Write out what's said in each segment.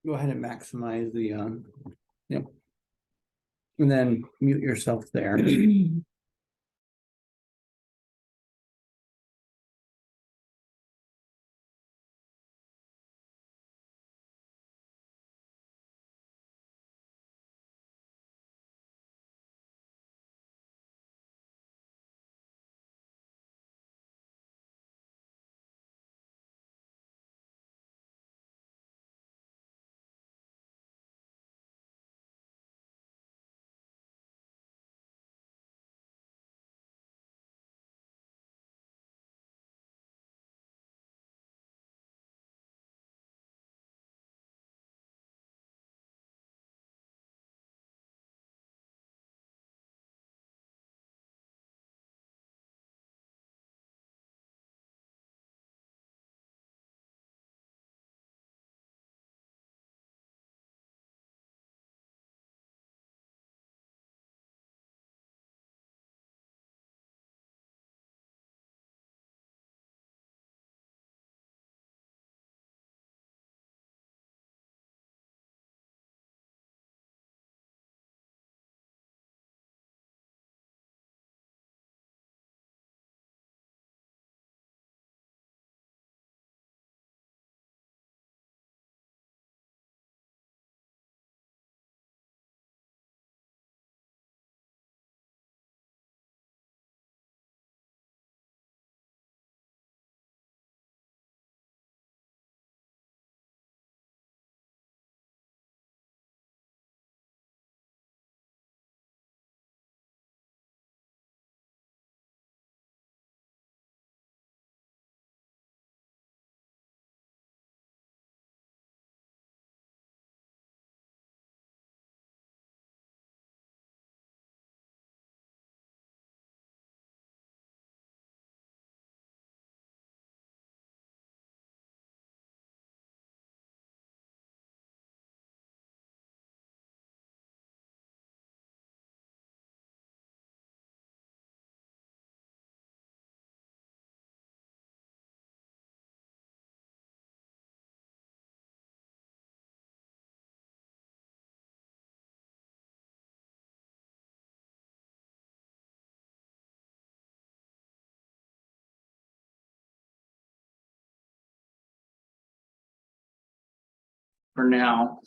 go ahead and maximize the, yep. And then mute yourself there. For now.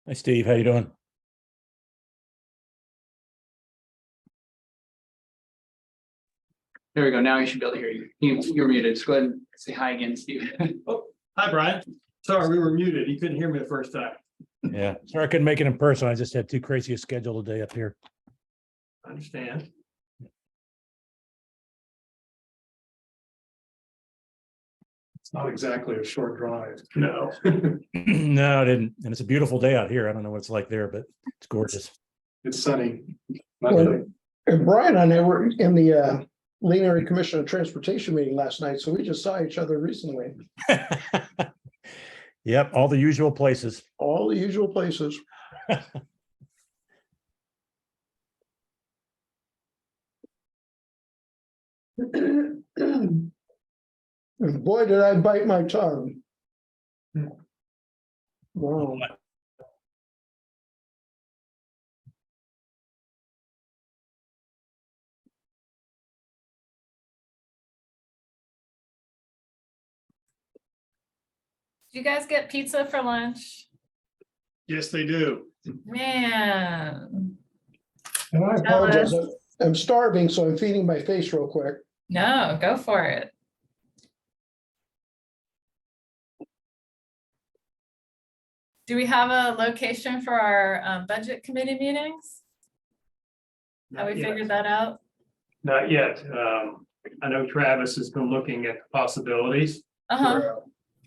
Hi, Steve. How you doing? There we go. Now you should be able to hear you. You're muted. Just go ahead and say hi again, Steve. Oh, hi, Brian. Sorry, we were muted. You couldn't hear me the first time. Yeah, sorry I couldn't make it in person. I just had too crazy a schedule today up here. I understand. It's not exactly a short drive. No. No, I didn't. And it's a beautiful day out here. I don't know what it's like there, but it's gorgeous. It's sunny. And Brian and I were in the Lean Area Commission of Transportation meeting last night, so we just saw each other recently. Yep, all the usual places. All the usual places. And boy, did I bite my tongue. Wow. Did you guys get pizza for lunch? Yes, they do. Man, And I apologize. Jealous. I'm starving, so I'm feeding my face real quick. no, go for it. Do we have a location for our budget committee meetings? Have we figured that out? Not yet. I know Travis has been looking at the possibilities Uh-huh. for an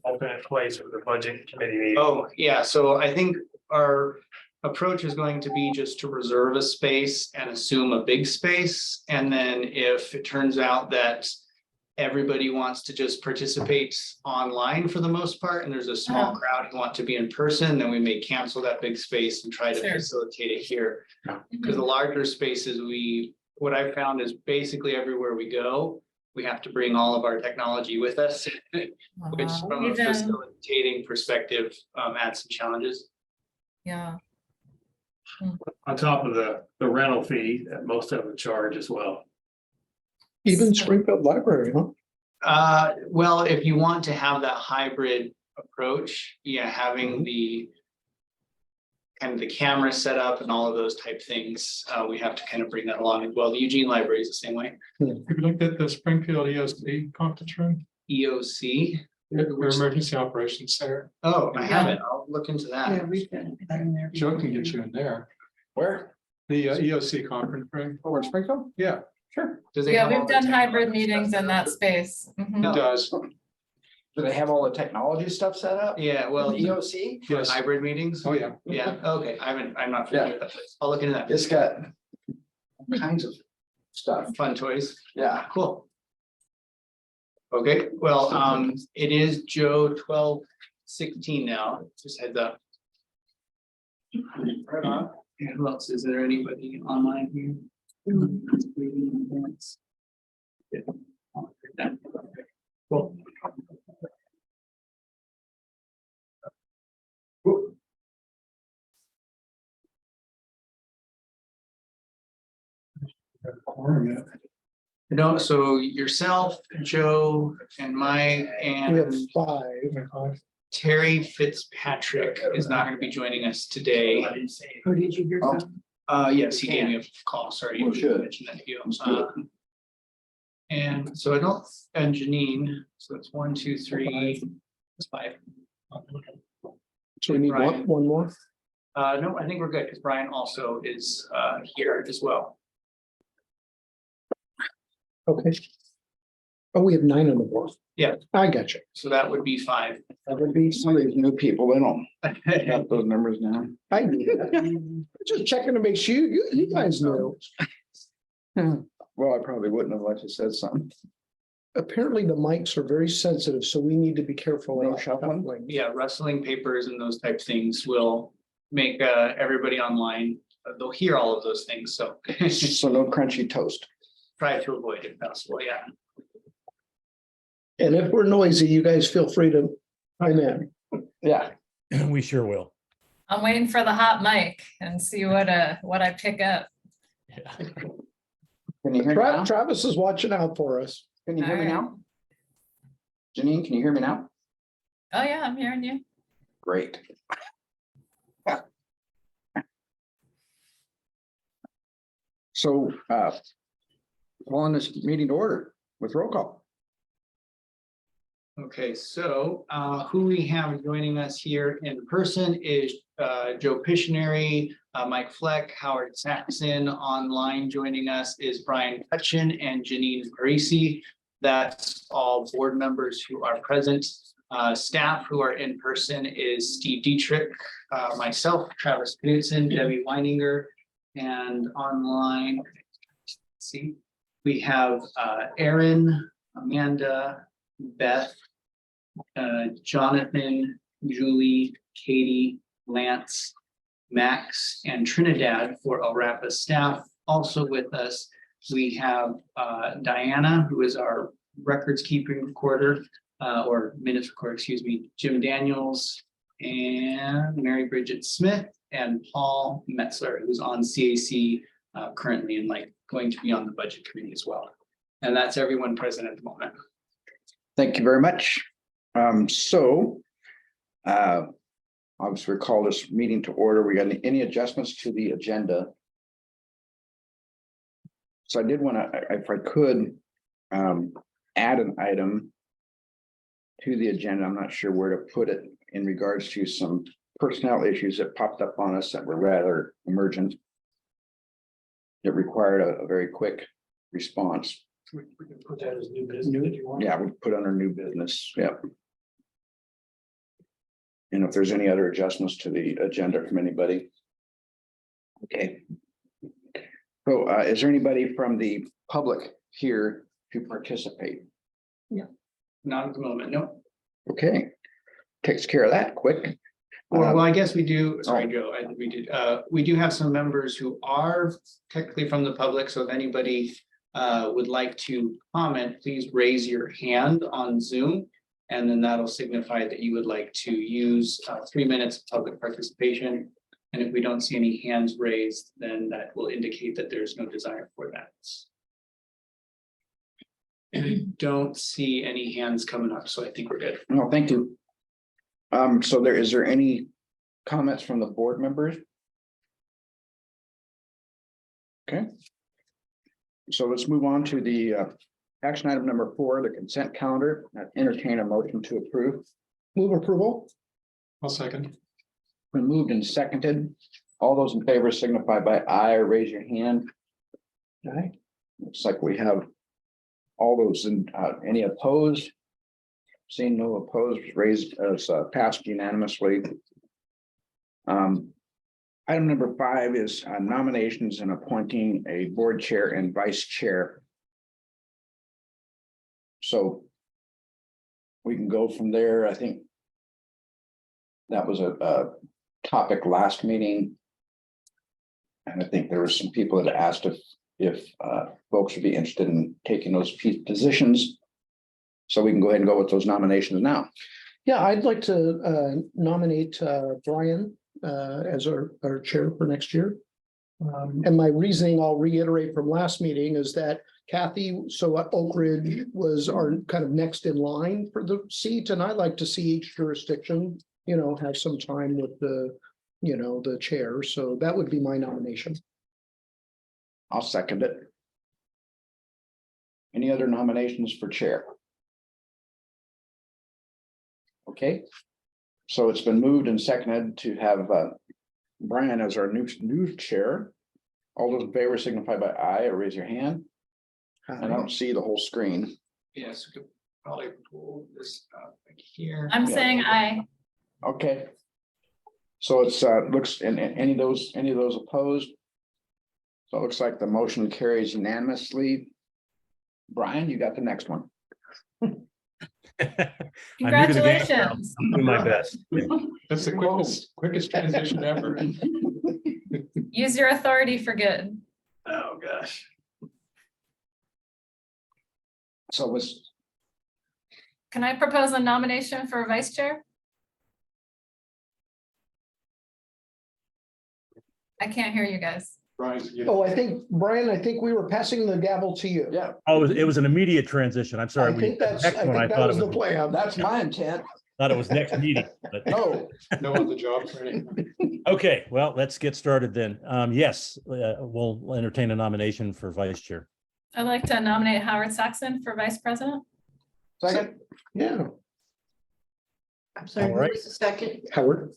alternate place for the budget committee meeting. Oh, yeah. So I think our approach is going to be just to reserve a space and assume a big space. And then if it turns out that everybody wants to just participate online for the most part, and there's a small crowd who want to be in person, then we may cancel that big space and try to Sure. facilitate it here. Because the larger spaces, what I found is basically everywhere we go, we have to bring all of our technology with us, which Wow. from a Even- facilitating perspective, adds some challenges. Yeah, On top of the rental fee that most of them charge as well. Even Springfield Library, huh? Well, if you want to have that hybrid approach, yeah, having the kind of the camera set up and all of those type things, we have to kind of bring that along as well. The Eugene Library is the same way. Have you looked at the Springfield EOC conference room? EOC. Or Emergency Operations Center? Oh, I haven't. I'll look into that. Joe can get you in there. Where? The EOC conference room. Oh, in Springfield? Yeah, Sure. Does it yeah, have all we've the done technology hybrid stuff meetings set in up? that space. Mhm. it does. Do they have all the technology stuff set up? Yeah, well, EOC? Yes. hybrid meetings. Oh, yeah. Yeah, okay. I'm not familiar with that place. I'll look into that. It's got all kinds of stuff. Fun toys. Yeah. Cool. Okay, well, it is Joe 12:16 now, just heads up. Right on. And who else? Is there anybody online here? Yeah. Cool. No, so yourself, Joe, and Mike, We have and 5. Terry Fitzpatrick is not going to be joining us today. Who did you hear from? Yes, he gave me a call, sorry. Oh, good. Mention that to you. And so I don't, and Janine, so it's 1, 2, 3, it's 5. So we need Brian. one more. No, I think we're good, because Brian also is here as well. Okay. Oh, we have 9 on the board. Yeah. I got you. So that would be 5. That would be Some of these new people, they don't got those numbers now. I knew that. Just checking to make sure you guys know. Well, I probably wouldn't have let you said something. Apparently the mics are very sensitive, so we need to be careful. No in shuffling? shuffling. Yeah, rustling papers and those type things will make everybody online, they'll hear all of those things, so So no crunchy toast. try to avoid it if possible, yeah. And if we're noisy, you guys feel free to chime in. Yeah. We sure will. I'm waiting for the hot mic and see what I pick up. Yeah. Can you hear me now? Travis is watching out for us. Can you hear me All now? Janine, can you hear me now? Oh, yeah, I'm hearing you. Great. So, calling this meeting to order with roll call. Okay, so who we have joining us here in person is Joe Pictionary, Mike Fleck, Howard Saxon. Online joining us is Brian Hutchin and Janine Parisi. That's all board members who are present. Staff who are in person is Steve Dietrich, myself, Travis Knudsen, Debbie Weininger, and online. Let's see, we have Aaron, Amanda, Beth, Jonathan, Julie, Katie, Lance, Max, and Trinidad for LRAPA staff. Also with us, we have Diana, who is our records keeping recorder, or minutes recorder, excuse me, Jim Daniels, and Mary Bridget Smith, and Paul Metzler, who's on CAC currently and going to be on the budget committee as well. And that's everyone present at the moment. Thank you very much. Obviously, we call this meeting to order. We got any adjustments to the agenda? So I did want to, if I could, add an item to the agenda. I'm not sure where to put it in regards to some personnel issues that popped up on us that were rather emergent. It required a very quick response. We can put that as new business if you want. Yeah, we put under new business, yep. And if there's any other adjustments to the agenda from anybody. Okay. So is there anybody from the public here to participate? Not at the moment, no. Okay, takes care of that quick. Well, I guess we do, sorry, Joe, I think we did, we do have some members who are technically from the public, so if anybody would like to comment, please raise your hand on Zoom. And then that'll signify that you would like to use 3 minutes of public participation. And if we don't see any hands raised, then that will indicate that there's no desire for that. And I don't see any hands coming up, so I think we're good. No, thank you. So is there any comments from the board members? Okay. So let's move on to the action item number 4, the consent calendar. Entertain a motion to approve. Move approval. I'll second. Been moved and seconded. All those in favor signify by aye or raise your hand. Aye. Looks like we have all those in, any opposed? Seeing no opposed, raised as passed unanimously. Item number 5 is nominations and appointing a board chair and vice chair. So we can go from there. I think that was a topic last meeting. And I think there were some people that asked if folks would be interested in taking those positions. So we can go ahead and go with those nominations now. Yeah, I'd like to nominate Brian as our chair for next year. And my reasoning, I'll reiterate from last meeting, is that Kathy, so at Oak Ridge was our kind of next in line for the seat, and I like to see each jurisdiction, have some time with the, the chair. So that would be my nomination. I'll second it. Any other nominations for chair? Okay. So it's been moved and seconded to have Brian as our new chair. All those in favor signify by aye or raise your hand. I don't see the whole screen. Yes, we could probably pull this up here. I'm saying aye. Okay. So it's looks and any of those opposed. So it looks like the motion carries unanimously. Brian, you got the next one. I'm new to the game, so Congratulations. I'm doing my best. That's the quickest transition ever. Use your authority for good. Oh, gosh. So was Can I propose a nomination for vice chair? I can't hear you guys. Oh, Brian, I think we were passing the gavel to you. yeah, Oh, it was an immediate transition. I'm sorry. I think The that's, next I one, think that thought was it the plan. that's my intent. Thought it was next meeting, but No, No on the job training. okay, well, let's get started then. Yes, we'll entertain a nomination for vice chair. I'd like to nominate Howard Saxon for vice president. second, Yeah, I'm sorry, All who right. was the second? Howard.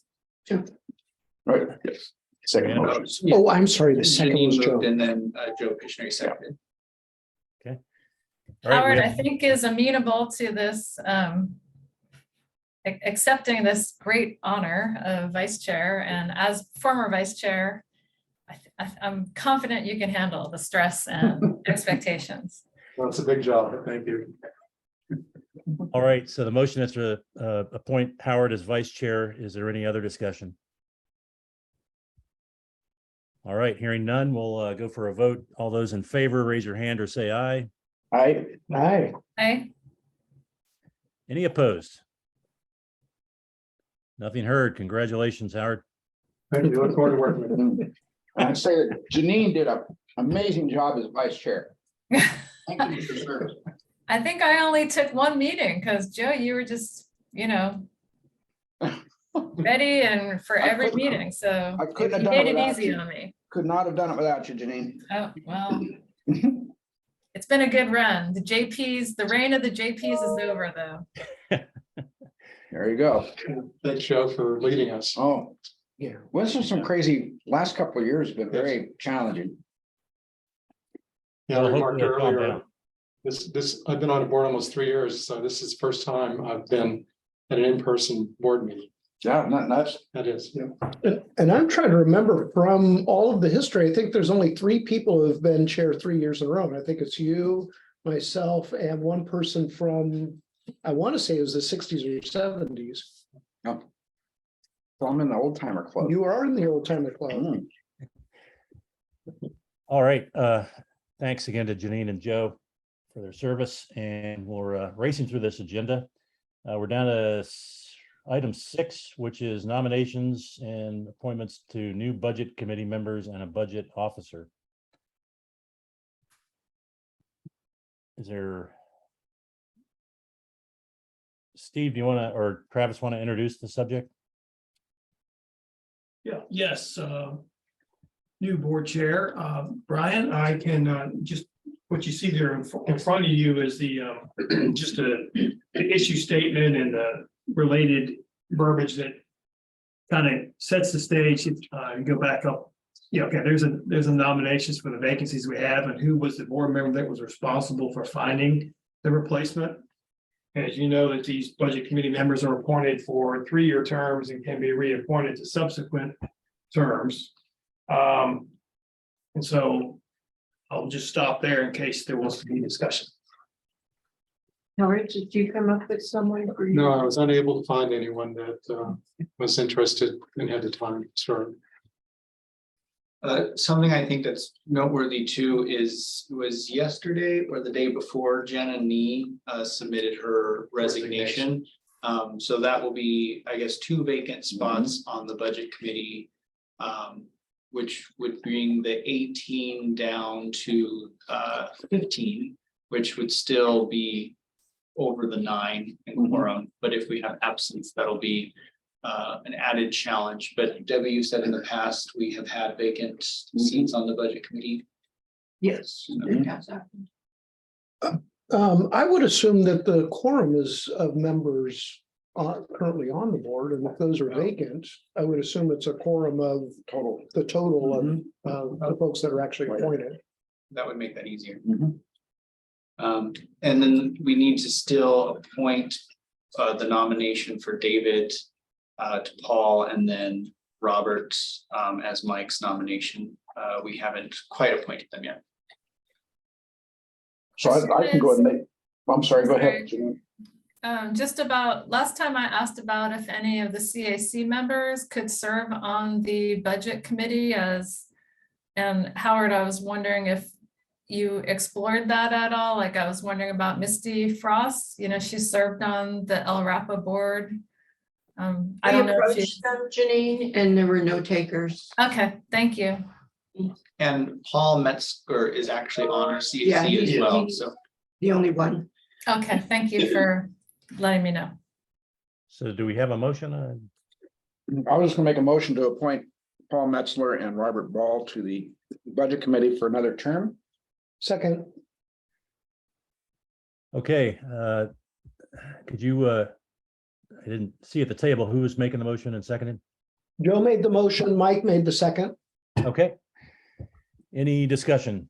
right, yes, second Yeah. motion. Oh, I'm sorry, the second Janine was Joe. moved and then Joe Kishner seconded. All right, Howard, we I have- think is amenable to this, accepting this great honor of vice chair, and as former vice chair, I'm confident you can handle the stress and expectations. Well, it's a big job. Thank you. All right, so the motion is to appoint Howard as vice chair. Is there any other discussion? All right, hearing none, we'll go for a vote. All those in favor, raise your hand or say aye. Aye. Hey, Any opposed? Nothing heard. Congratulations, Howard. Thank you. Look forward to working with you. I'd say that Janine did an amazing job as vice chair. Thank you for your service. I think I only took one meeting because Joe, you were just, ready and for I every couldn't- meeting, so I couldn't have you done it made it without easy you. on me. Could not have done it without you, Janine. Oh, well. It's been a good run. The reign of the JPs is over though. There you go. Thanks, Joe, for leading us. Oh, yeah. Well, this was some crazy, last couple of years have been very challenging. Yeah, I Well, remarked hopefully it'll calm earlier, down. I've been on the board almost 3 years, so this is the first time I've been at an in-person board meeting. Yeah, not nuts. That is, yeah. And I'm trying to remember from all of the history, I think there's only 3 people who have been chair 3 years in a row. And I think it's you, myself, and one person from, I want to say it was the 60s or 70s. So I'm in the old timer club. You are in the old timer club. Mm. All right, thanks again to Janine and Joe for their service, and we're racing through this agenda. We're down to item 6, which is nominations and appointments to new budget committee members and a budget officer. Is there? Steve, do you want to, or Travis want to introduce the subject? Yeah, yes, new board chair, Brian, I can, just, what you see there in front of you is the, just the issue statement and the related verbiage that kind of sets the stage. You go back up. Yeah, okay, there's a nominations for the vacancies we have and who was the board member that was responsible for finding the replacement. As you know, that these budget committee members are appointed for 3-year terms and can be reappointed to subsequent terms. And so I'll just stop there in case there wants to be discussion. Howard, did you come up with someone for you? No, I was unable to find anyone that was interested and had the time to start. Something I think that's noteworthy too was yesterday or the day before Jenna Nee submitted her resignation. So that will be, I guess, 2 vacant spots on the budget committee. Which would bring the 18 down to 15, which would still be over the 9 in quorum. But if we have absence, that'll be an added challenge. But Debbie, you said in the past, we have had vacant seats on the budget committee. Yes. it has happened. I would assume that the quorum is of members currently on the board, and if those are vacant, I would assume it's a quorum of the total of the folks that are actually appointed. That would make that easier. Mhm. And then we need to still appoint the nomination for David to Paul, and then Robert as Mike's nomination. We haven't quite appointed them yet. So I can go ahead and make, I'm sorry, go ahead. Janine. Just about, last time I asked about if any of the CAC members could serve on the budget committee and Howard, I was wondering if you explored that at all. Like I was wondering about Misty Frost, she served on the LRAPA board. I don't know if approached them, Janine, and there were no takers. okay, thank you. And Paul Metzger is actually on our Yeah, CAC as he- well, he- so. The only one. Okay, thank you for letting me know. So do we have a motion? I was gonna make a motion to appoint Paul Metzler and Robert Ball to the Budget Committee for another term. Second, Okay, could you, I didn't see at the table who was making the motion and seconded? Joe made the motion, Mike made the second. Okay. Any discussion?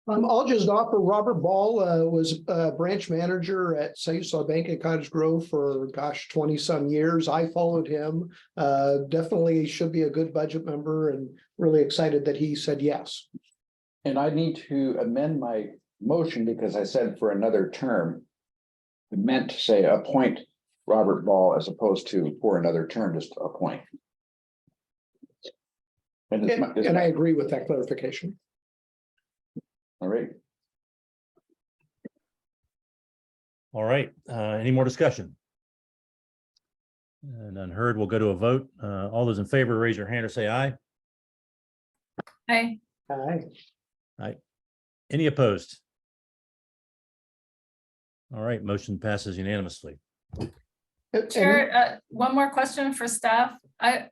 I'll just offer Robert Ball was branch manager at Sayusau Bank in Cottage Grove for, gosh, 20-some years. I followed him. Definitely should be a good budget member and really excited that he said yes. And I need to amend my motion because I said for another term. I meant to say appoint Robert Ball as opposed to for another term, just appoint. And it's my- it's And I my- agree with that clarification. all right, All right, any more discussion? And unheard, we'll go to a vote. All those in favor, raise your hand or say aye. Hi, Aye. Any opposed? All right, motion passes unanimously. Chair, one more question for staff. I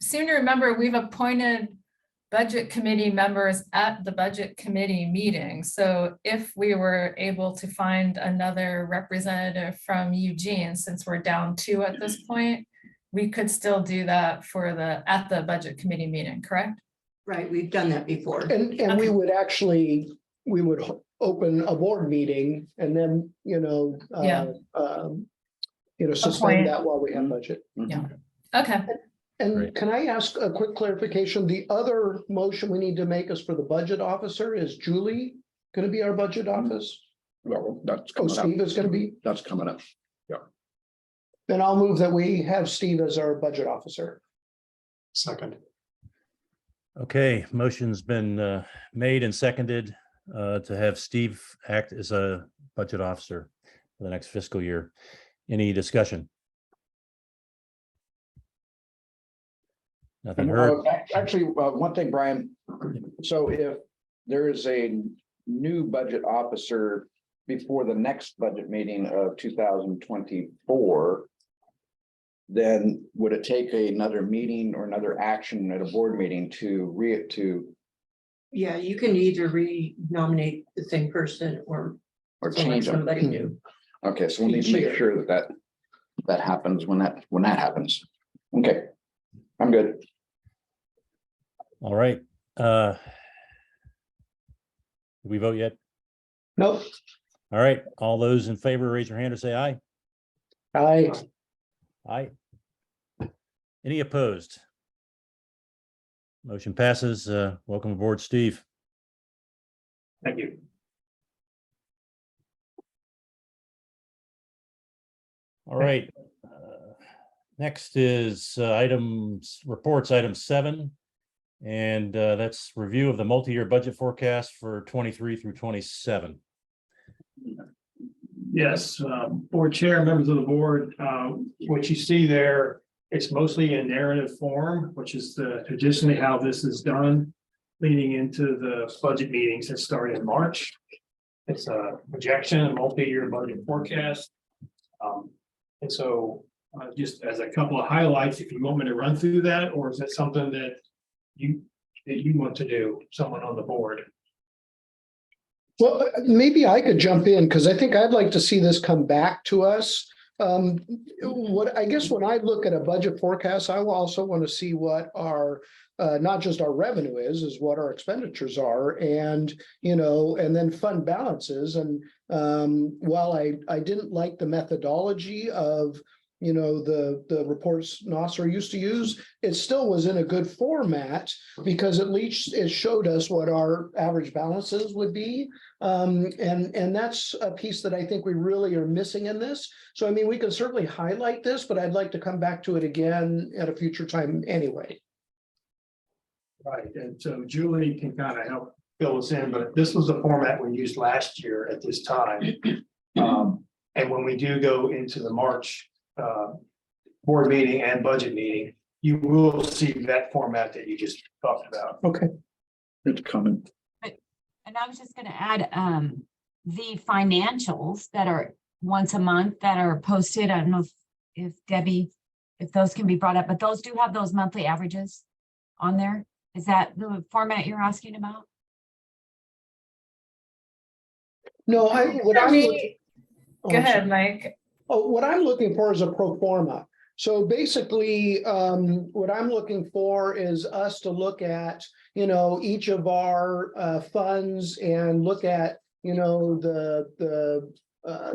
seem to remember we've appointed budget committee members at the budget committee meeting. So if we were able to find another representative from Eugene, since we're down 2 at this point, we could still do that at the budget committee meeting, correct? Right, we've done that before. And we would actually, we would open a board meeting and then, Yeah. suspend Appoint. that while we have budget. Okay, And Great. can I ask a quick clarification? The other motion we need to make is for the budget officer. Is Julie going to be our budget office? well, that's Oh, coming up. Steve is going to be? That's coming up. Then I'll move that we have Steve as our budget officer. Second. Okay, motion's been made and seconded to have Steve act as a budget officer for the next fiscal year. Any discussion? Nothing heard. Actually, one thing, Brian, so if there is a new budget officer before the next budget meeting of 2024, then would it take another meeting or another action at a board meeting to Yeah, you can either re-nominate the same person or or select change them? somebody new. Okay, so we need to make sure that happens when that happens. Okay, I'm good. All right. Did we vote yet? Nope. All right, all those in favor, raise your hand or say aye. Aye. Aye. Any opposed? Motion passes. Welcome aboard, Steve. Thank you. All right. Next is reports, item 7. And that's review of the multi-year budget forecast for 23 through 27. Yes, board chair, members of the board, what you see there, it's mostly in narrative form, which is traditionally how this is done, leading into the budget meetings that start in March. It's a projection, a multi-year budget forecast. And so just as a couple of highlights, if you want me to run through that, or is that something that you want to do, someone on the board? Well, maybe I could jump in because I think I'd like to see this come back to us. What I guess when I look at a budget forecast, I will also want to see what our not just our revenue is what our expenditures are, and and then fund balances. And while I didn't like the methodology of the reports Nasser used to use, it still was in a good format because at least it showed us what our average balances would be. And that's a piece that I think we really are missing in this. So, I mean, we can certainly highlight this, but I'd like to come back to it again at a future time anyway. Right, and so Julie can kind of help fill us in, but this was the format we used last year at this time. And when we do go into the March board meeting and budget meeting, you will see that format that you just talked about. Okay. It's coming. And I was just gonna add, the financials that are once a month that are posted. I don't know if Debbie, if those can be brought up, but those do have those monthly averages on there. Is that the format you're asking about? No, what I'm looking. Me- Oh, Go I'm ahead, sorry. Mike. Oh, what I'm looking for is a pro forma. So basically, what I'm looking for is us to look at, each of our funds and look at, the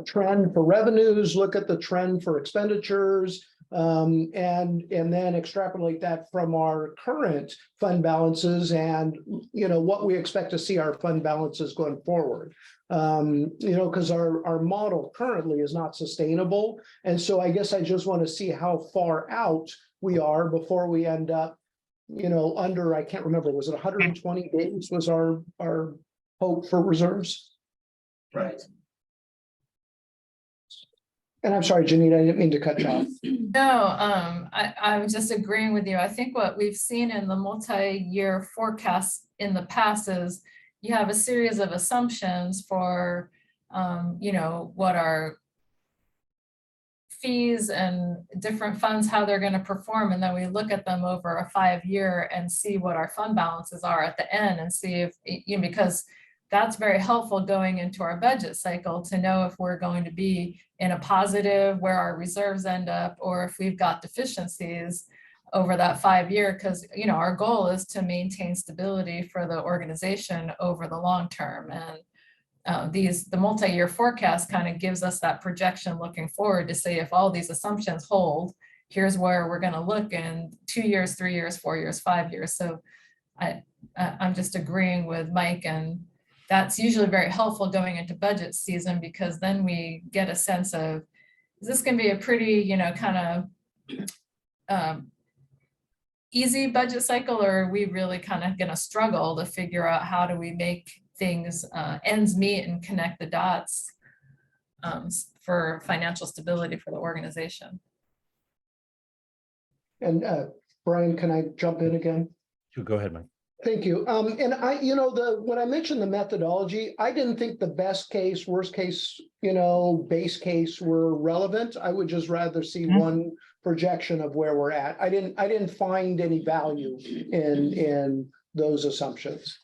trend for revenues, look at the trend for expenditures, and then extrapolate that from our current fund balances and, what we expect to see our fund balances going forward. Because our model currently is not sustainable. And so I guess I just want to see how far out we are before we end up, under, I can't remember, was it 120 days was our hope for reserves? Right. And I'm sorry, Janine, I didn't mean to cut you off. No, I'm just agreeing with you. I think what we've seen in the multi-year forecast in the past is you have a series of assumptions for, what our fees and different funds, how they're going to perform. And then we look at them over a 5-year and see what our fund balances are at the end and see if, because that's very helpful going into our budget cycle to know if we're going to be in a positive, where our reserves end up, or if we've got deficiencies over that 5-year, because our goal is to maintain stability for the organization over the long term. And the multi-year forecast kind of gives us that projection looking forward to say if all these assumptions hold, here's where we're going to look in 2 years, 3 years, 4 years, 5 years. So I'm just agreeing with Mike, and that's usually very helpful going into budget season, because then we get a sense of, is this going to be a pretty, kind of easy budget cycle, or are we really kind of going to struggle to figure out how do we make things ends meet and connect the dots for financial stability for the organization? And Brian, can I jump in again? Sure, go ahead, Mike. Thank you. And I, when I mentioned the methodology, I didn't think the best case, worst case, base case were relevant. I would just rather see one projection of where we're at. I didn't find any value in those assumptions.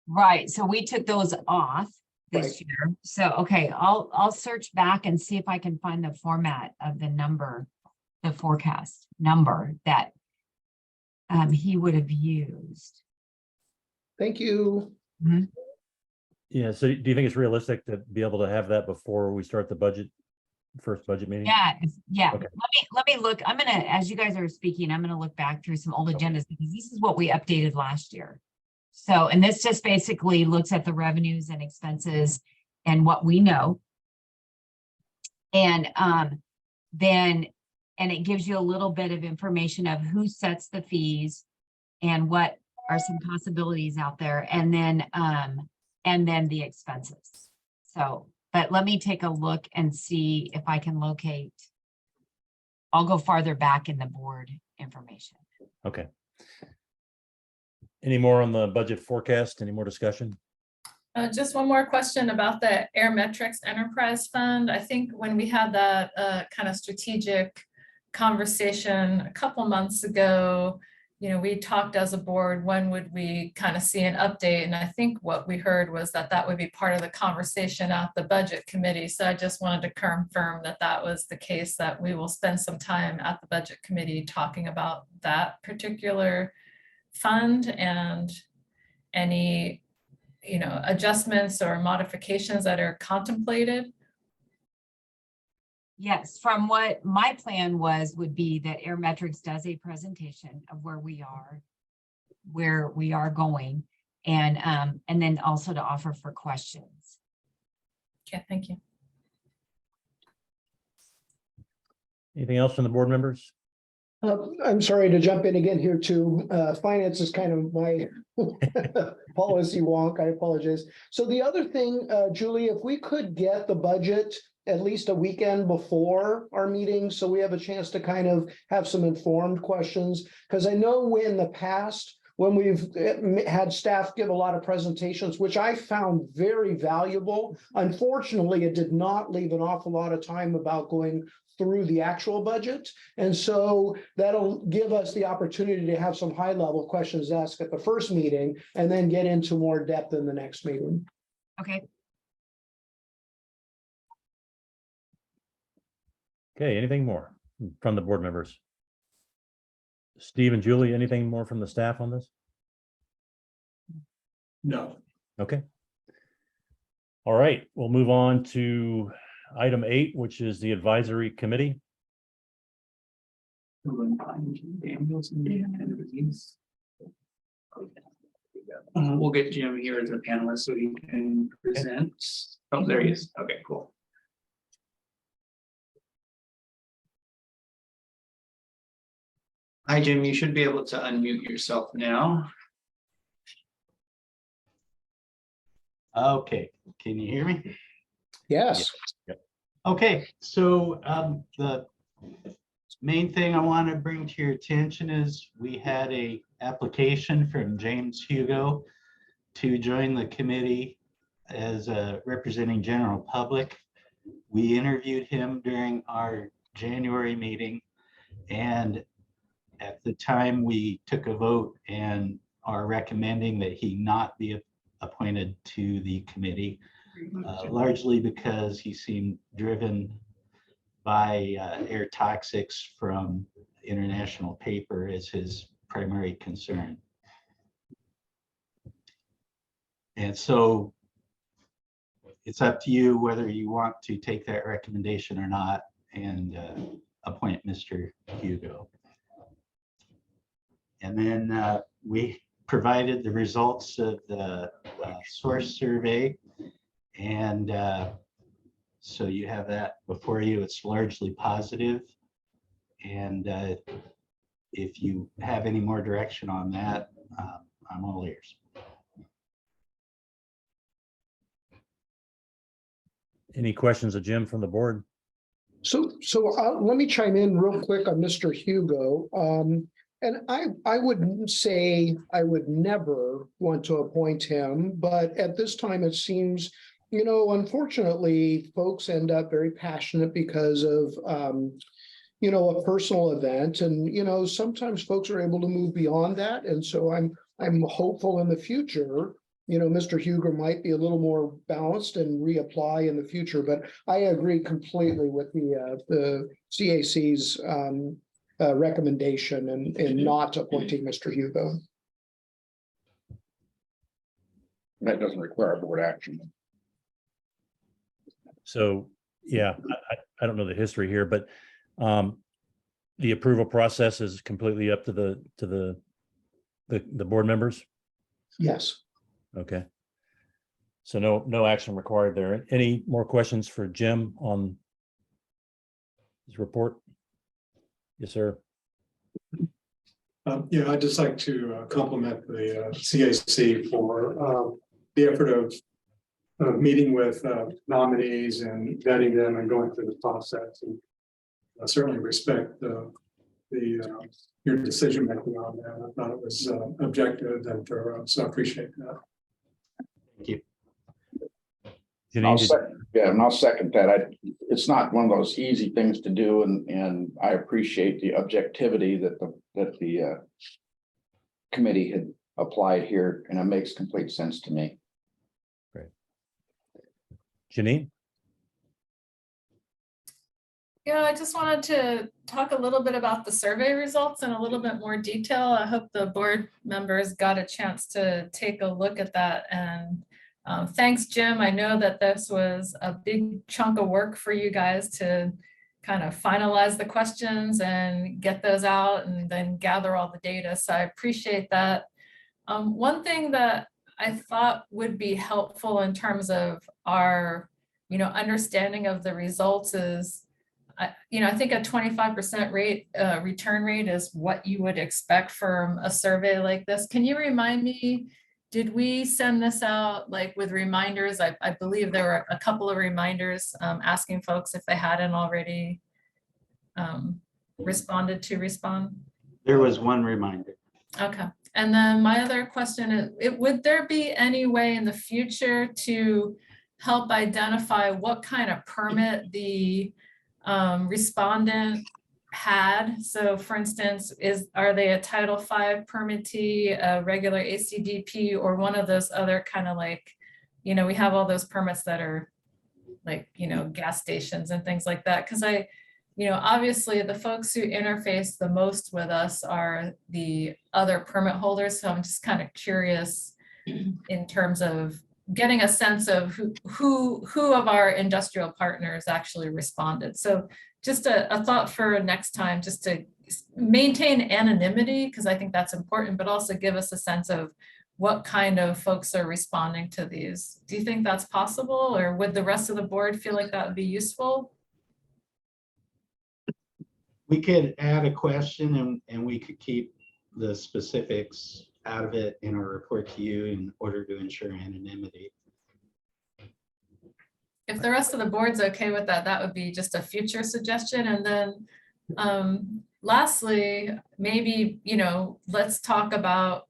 Right, so we took those off this Right. year. So, okay, I'll search back and see if I can find the format of the number, the forecast number that he would have used. Thank you. Yeah, so do you think it's realistic to be able to have that before we start the first budget meeting? Yeah. Okay. Let me look. I'm gonna, as you guys are speaking, I'm gonna look back through some old agendas, because this is what we updated last year. So, and this just basically looks at the revenues and expenses and what we know. And then it gives you a little bit of information of who sets the fees and what are some possibilities out there, and then the expenses. So, but let me take a look and see if I can locate. I'll go farther back in the board information. Okay. Any more on the budget forecast? Any more discussion? Just one more question about the Airmetrics Enterprise Fund. I think when we had that kind of strategic conversation a couple months ago, we talked as a board, when would we kind of see an update? And I think what we heard was that would be part of the conversation at the budget committee. So I just wanted to confirm that was the case, that we will spend some time at the budget committee talking about that particular fund and any, adjustments or modifications that are contemplated. Yes, from what my plan would be that Airmetrics does a presentation of where we are going, and then also to offer for questions. Okay, thank you. Anything else from the board members? I'm sorry to jump in again here too. Finance is kind of my policy wonk. I apologize. So the other thing, Julie, if we could get the budget at least a weekend before our meeting, so we have a chance to kind of have some informed questions, because I know in the past, when we've had staff give a lot of presentations, which I found very valuable. Unfortunately, it did not leave an awful lot of time about going through the actual budget. And so that'll give us the opportunity to have some high level questions asked at the first meeting and then get into more depth in the next meeting. Okay, Okay, anything more from the board members? Steve and Julie, anything more from the staff on this? No. Okay. All right, we'll move on to item 8, which is the advisory committee. We'll get Jim here as a panelist so he can present. Oh, there he is. Okay, cool. Hi, Jim. You should be able to unmute yourself now. Okay, can you hear me? Yes. Okay, so the main thing I want to bring to your attention is we had a application from James Hugo to join the committee as representing general public. We interviewed him during our January meeting, and at the time we took a vote and are recommending that he not be appointed to the committee, largely because he seemed driven by air toxics from international paper as his primary concern. And so it's up to you whether you want to take that recommendation or not and appoint Mr. Hugo. And then we provided the results of the source survey, and so you have that before you. It's largely positive, and if you have any more direction on that, I'm all ears. Any questions of Jim from the board? So let me chime in real quick on Mr. Hugo. And I wouldn't say I would never want to appoint him, but at this time, it seems, you know, unfortunately, folks end up very passionate because of, you know, a personal event. And, you know, sometimes folks are able to move beyond that. And so I'm hopeful in the future, you know, Mr. Hugo might be a little more balanced and reapply in the future. But I agree completely with the CAC's recommendation in not appointing Mr. Hugo. That doesn't require board action. So, yeah, I don't know the history here, but the approval process is completely up to the board members. Yes. Okay. So no action required there. Any more questions for Jim on his report? Yes, sir. Yeah, I'd just like to compliment the CAC for the effort of meeting with nominees and vetting them and going through the process. And I certainly respect your decision making on that. I thought it was objective and thorough, so I appreciate that. Thank you. Janine, I'll second that. It's not one of those easy things to do, and I appreciate the objectivity that the committee had applied here, and it makes complete sense to me. Great. Janine? Yeah, I just wanted to talk a little bit about the survey results in a little bit more detail. I hope the board members got a chance to take a look at that. And thanks, Jim. I know that this was a big chunk of work for you guys to kind of finalize the questions and get those out and then gather all the data. So I appreciate that. One thing that I thought would be helpful in terms of our, you know, understanding of the results is, I think a 25% rate return rate is what you would expect from a survey like this. Can you remind me, did we send this out like with reminders? I believe there were a couple of reminders asking folks if they hadn't already responded to respond. There was one reminder. Okay, And then my other question is, would there be any way in the future to help identify what kind of permit the respondent had? So for instance, are they a Title V permittee, a regular ACDP, or one of those other kind of like, you know, we have all those permits that are like, you know, gas stations and things like that. Because you know, obviously the folks who interface the most with us are the other permit holders. So I'm just kind of curious in terms of getting a sense of who of our industrial partners actually responded. So just a thought for next time, just to maintain anonymity, because I think that's important, but also give us a sense of what kind of folks are responding to these. Do you think that's possible, or would the rest of the board feel like that would be useful? We could add a question and we could keep the specifics out of it in our report to you in order to ensure anonymity. If the rest of the board's okay with that, that would be just a future suggestion. And then lastly, maybe, you know, let's talk about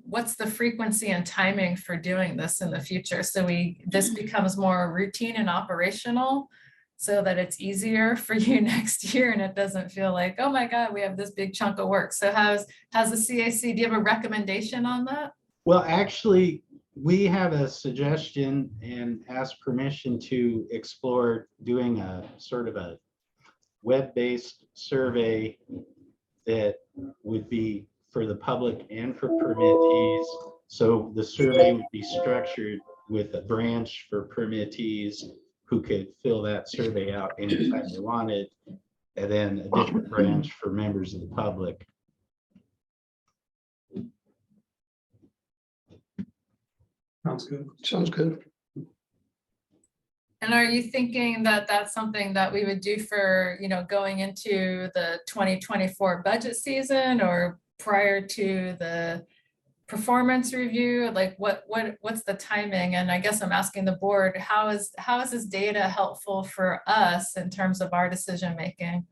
what's the frequency and timing for doing this in the future. So this becomes more routine and operational, so that it's easier for you next year and it doesn't feel like, oh my God, we have this big chunk of work. So how's the CAC, do you have a recommendation on that? Well, actually, we have a suggestion and ask permission to explore doing a sort of a web-based survey that would be for the public and for permittees. So the survey would be structured with a branch for permittees who could fill that survey out anytime they wanted, and then a different branch for members of the public. Sounds good. Sounds good. And are you thinking that that's something that we would do for, you know, going into the 2024 budget season or prior to the performance review? Like what's the timing? And I guess I'm asking the board, how is this data helpful for us in terms of our decision making?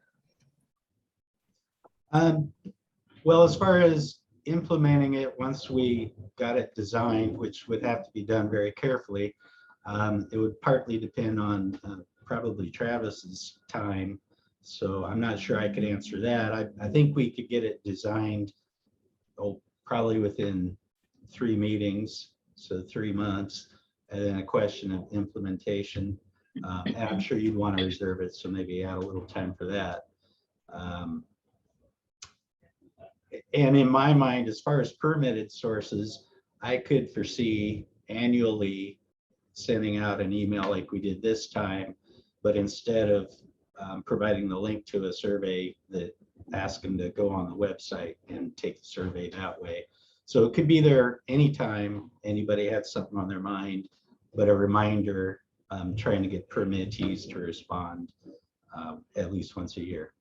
Well, as far as implementing it, once we got it designed, which would have to be done very carefully, it would partly depend on probably Travis's time. So I'm not sure I could answer that. I think we could get it designed probably within 3 meetings, so 3 months, and then a question of implementation. And I'm sure you'd want to reserve it, so maybe add a little time for that. And in my mind, as far as permitted sources, I could foresee annually sending out an email like we did this time, but instead of providing the link to a survey, that ask them to go on the website and take the survey that way. So it could be there anytime anybody had something on their mind, but a reminder, trying to get permittees to respond at least once a year.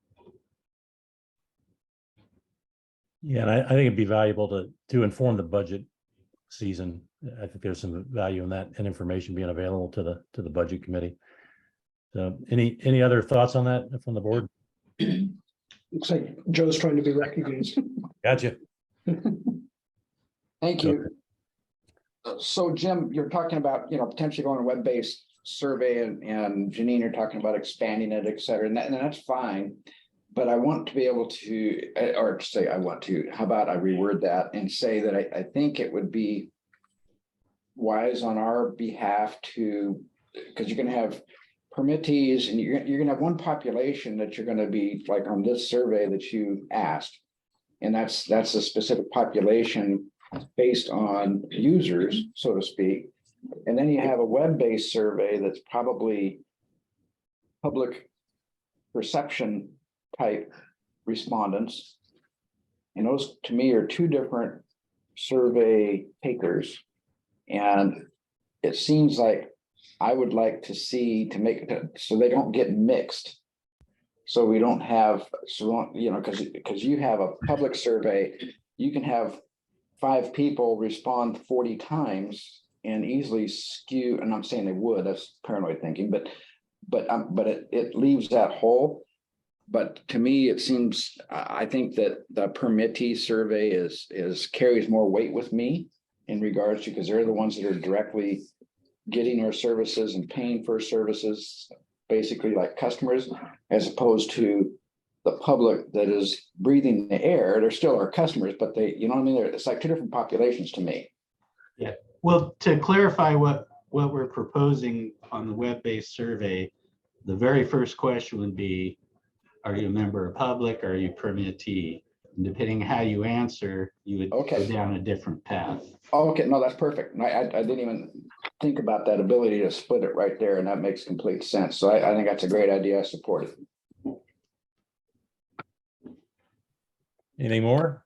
Yeah, and I think it'd be valuable to inform the budget season. I think there's some value in that and information being available to the budget committee. So any other thoughts on that from the board? Looks like Joe's trying to be recognized. Gotcha. Thank you. So Jim, you're talking about, potentially going a web-based survey and Janine, you're talking about expanding it, et cetera, and that's fine. But I want to be able to, or say I want to, how about I reword that and say that I think it would be wise on our behalf to, because you're going to have permittees and you're going to have one population that you're going to be like on this survey that you asked. And that's a specific population based on users, so to speak. And then you have a web-based survey that's probably public perception type respondents. And those to me are 2 different survey takers. And it seems like I would like to see to make it so they don't get mixed. So we don't have, because you have a public survey, you can have 5 people respond 40 times and easily skew, and I'm saying they would, that's paranoid thinking, but it leaves that hole. But to me, it seems, I think that the permittee survey is carries more weight with me in regards to, because they're the ones that are directly getting our services and paying for services, basically like customers, as opposed to the public that is breathing the air. They're still our customers, but they, you know what I mean? It's like two different populations to me. Well, to clarify what we're proposing on the web-based survey, the very first question would be, are you a member of public? Or are you permittee? And depending how you answer, you would go Okay. down a different path. Oh, okay, no, that's perfect. And I didn't even think about that ability to split it right there, and that makes complete sense. So I think that's a great idea. I support it. Anything more?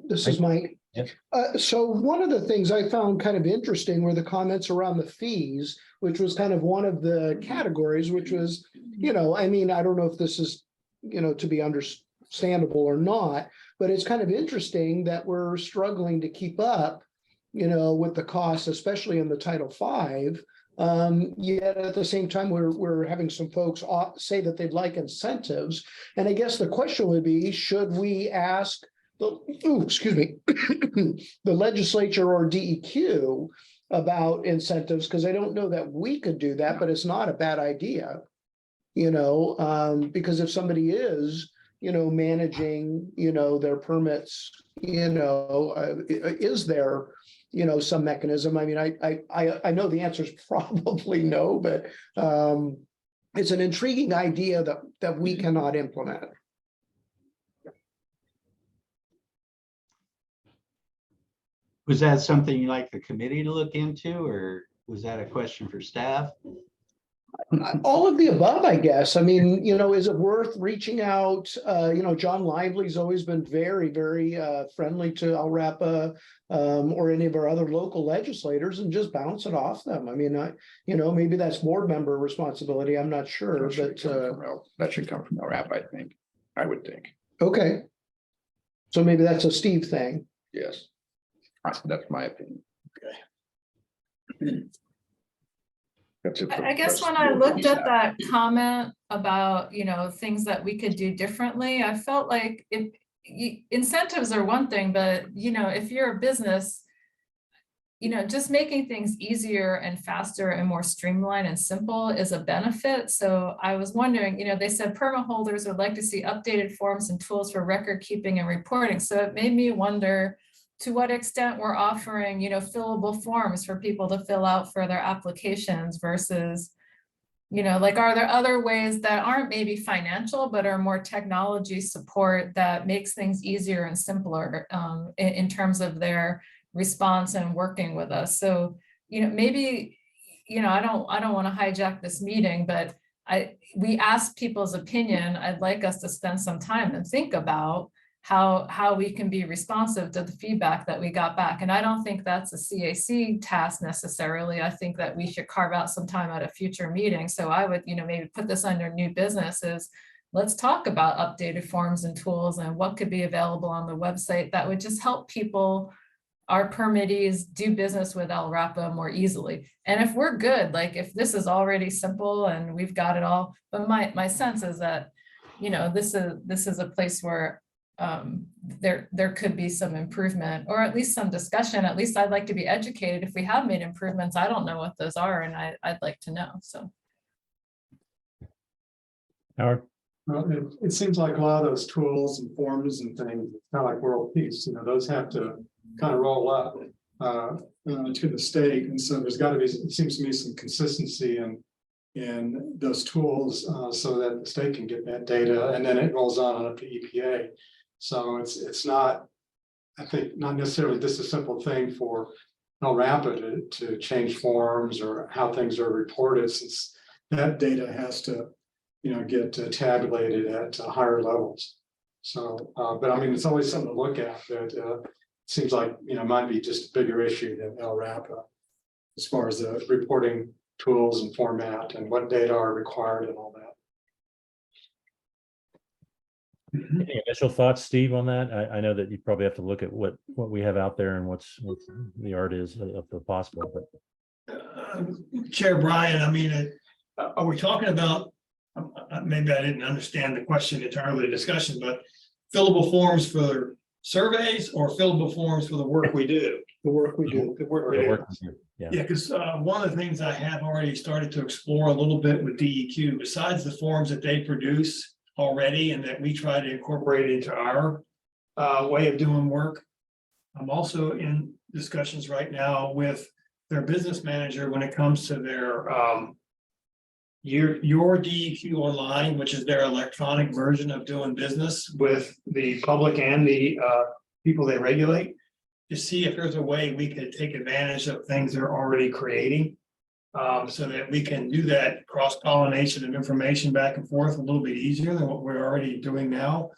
This is Mike. Yep. So one of the things I found kind of interesting were the comments around the fees, which was kind of one of the categories, which was, I mean, I don't know if this is, to be understandable or not, but it's kind of interesting that we're struggling to keep up, with the costs, especially in the Title V. Yet at the same time, we're having some folks say that they'd like incentives. And I guess the question would be, should we ask the legislature or DEQ about incentives? Because I don't know that we could do that, but it's not a bad idea. Because if somebody is, managing, their permits, is there, some mechanism? I mean, I know the answer is probably no, but it's an intriguing idea that we cannot implement. Was that something you'd like the committee to look into, or was that a question for staff? All of the above, I guess. I mean, is it worth reaching out? John Lively's always been very, very friendly to LRAPA or any of our other local legislators, and just bounce it off them. I mean, maybe that's board member responsibility. I'm not sure, but That should come from LRAPA, I would think. okay. So maybe that's a Steve thing. Yes. That's my opinion. That's it. I guess when I looked at that comment about, things that we could do differently, I felt like incentives are one thing, but, if you're a business, just making things easier and faster and more streamlined and simple is a benefit. So I was wondering, they said permit holders would like to see updated forms and tools for record keeping and reporting. So it made me wonder to what extent we're offering, fillable forms for people to fill out for their applications versus, like, are there other ways that aren't maybe financial, but are more technology support that makes things easier and simpler in terms of their response and working with us? So, maybe, I don't want to hijack this meeting, but we asked people's opinion. I'd like us to spend some time and think about how we can be responsive to the feedback that we got back. And I don't think that's a CAC task necessarily. I think that we should carve out some time at a future meeting. So I would, maybe put this under new businesses. Let's talk about updated forms and tools and what could be available on the website that would just help people, our permittees, do business with LRAPA more easily. And if we're good, like if this is already simple and we've got it all, but my sense is that, this is a place where there could be some improvement, or at least some discussion. At least I'd like to be educated. If we have made improvements, I don't know what those are, and I'd like to know. So, Howard? Well, it seems like a lot of those tools and forms and things, kind of like world peace, those have to kind of roll up to the state. And so there's got to be, it seems to me, some consistency in those tools so that the state can get that data, and then it rolls on up to EPA. So it's not, I think, not necessarily just a simple thing for LRAPA to change forms or how things are reported, since that data has to, get tabulated at higher levels. So, but I mean, it's always something to look at. That seems like, might be just a bigger issue than LRAPA as far as the reporting tools and format and what data are required and all that. Any initial thoughts, Steve, on that? I know that you probably have to look at what we have out there and what the art is of the possible, but Chair Brian, I mean, are we talking about maybe I didn't understand the question entirely, the discussion, but fillable forms for surveys or fillable forms for the work we do? The work we do. The work we The do. work is here. Yeah. Yeah, because one of the things I have already started to explore a little bit with DEQ, besides the forms that they produce already and that we try to incorporate into our way of doing work. I'm also in discussions right now with their business manager when it comes to their your DEQ Online, which is their electronic version of doing business with the public and the people they regulate, to see if there's a way we could take advantage of things they're already creating. So that we can do that cross-pollination of information back and forth a little bit easier than what we're already doing now.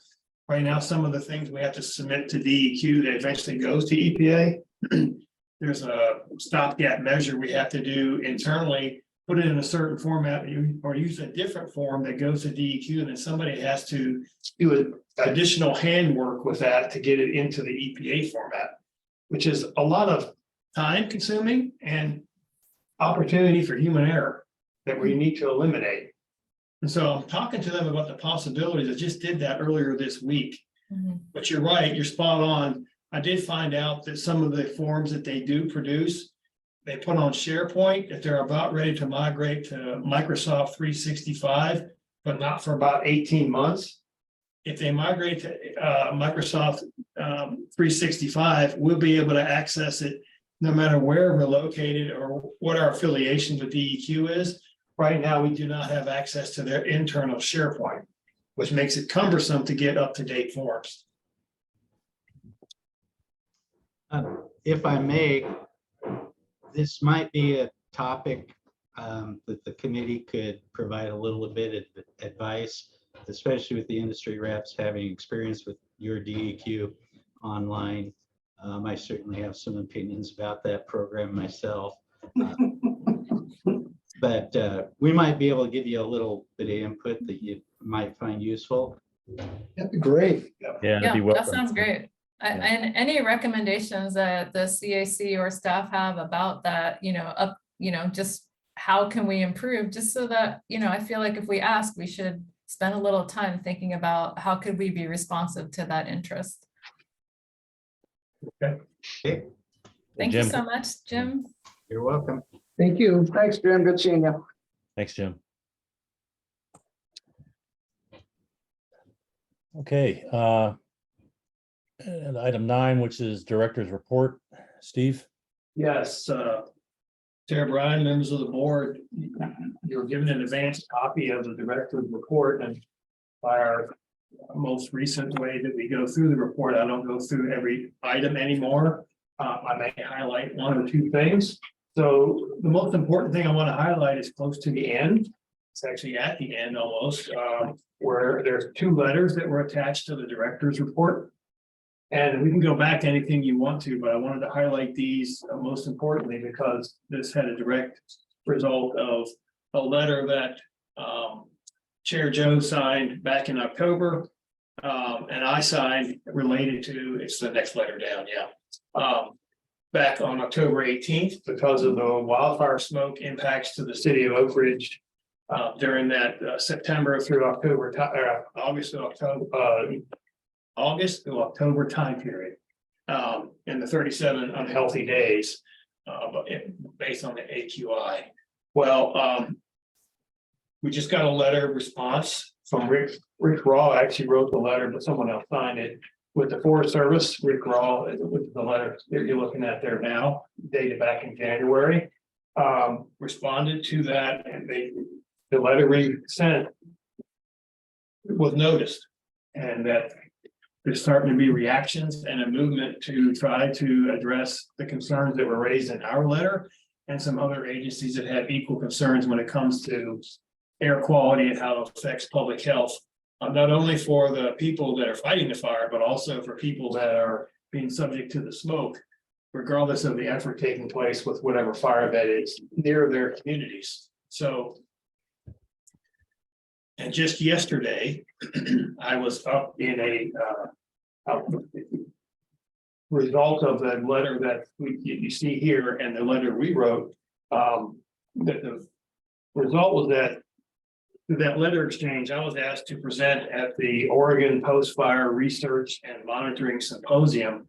Right now, some of the things we have to submit to DEQ that eventually goes to EPA. There's a stopgap measure we have to do internally, put it in a certain format, or use a different form that goes to DEQ, and then somebody has to do additional handwork with that to get it into the EPA format, which is a lot of time consuming and opportunity for human error that we need to eliminate. And so I'm talking to them about the possibilities. I just did that earlier this week. But you're right, you're spot on. I did find out that some of the forms that they do produce, they put on SharePoint if they're about ready to migrate to Microsoft 365, but not for about 18 months. If they migrate to Microsoft 365, we'll be able to access it no matter where we're located or what our affiliation with DEQ is. Right now, we do not have access to their internal SharePoint, which makes it cumbersome to get up-to-date forms. If I may, this might be a topic that the committee could provide a little bit of advice, especially with the industry reps having experience with your DEQ Online. I certainly have some opinions about that program myself. But we might be able to give you a little bit of input that you might find useful. That'd be great. Yeah, that'd Yeah, be that welcome. sounds great. And any recommendations that the CAC or staff have about that, just how can we improve, just so that, I feel like if we ask, we should spend a little time thinking about how could we be responsive to that interest. Okay. Thank you Jim. so much, Jim. You're welcome. Thank you. Thanks, Jim. Good seeing you. Thanks, Jim. Okay, and item 9, which is director's report. Steve? Yes, Sarah Bryan, members of the board, you were given an advanced copy of the director's report, and by our most recent way that we go through the report, I don't go through every item anymore. I may highlight one or two things. So the most important thing I want to highlight is close to the end. It's actually at the end almost, where there's 2 letters that were attached to the director's report. And we can go back to anything you want to, but I wanted to highlight these most importantly, because this had a direct result of a letter that Chair Joe signed back in October. And I signed related to, it's the next letter down, yeah. Back on October 18th, because of the wildfire smoke impacts to the city of Oak Ridge during that September through October, August to October time period. In the 37 unhealthy days, based on the AQI. Well, we just got a letter response from Rick Raw. Actually wrote the letter, but someone else signed it. With the Forest Service, Rick Raw, with the letter that you're looking at there now, dated back in January, responded to that, and the letter we sent was noticed, and that there's starting to be reactions and a movement to try to address the concerns that were raised in our letter, and some other agencies that have equal concerns when it comes to air quality and how it affects public health. Not only for the people that are fighting the fire, but also for people that are being subject to the smoke, regardless of the effort taking place with whatever fire that is near their communities. So, and just yesterday, I was up in a result of the letter that you see here and the letter we wrote. That the result was that that letter exchange, I was asked to present at the Oregon Post-Fire Research and Monitoring Symposium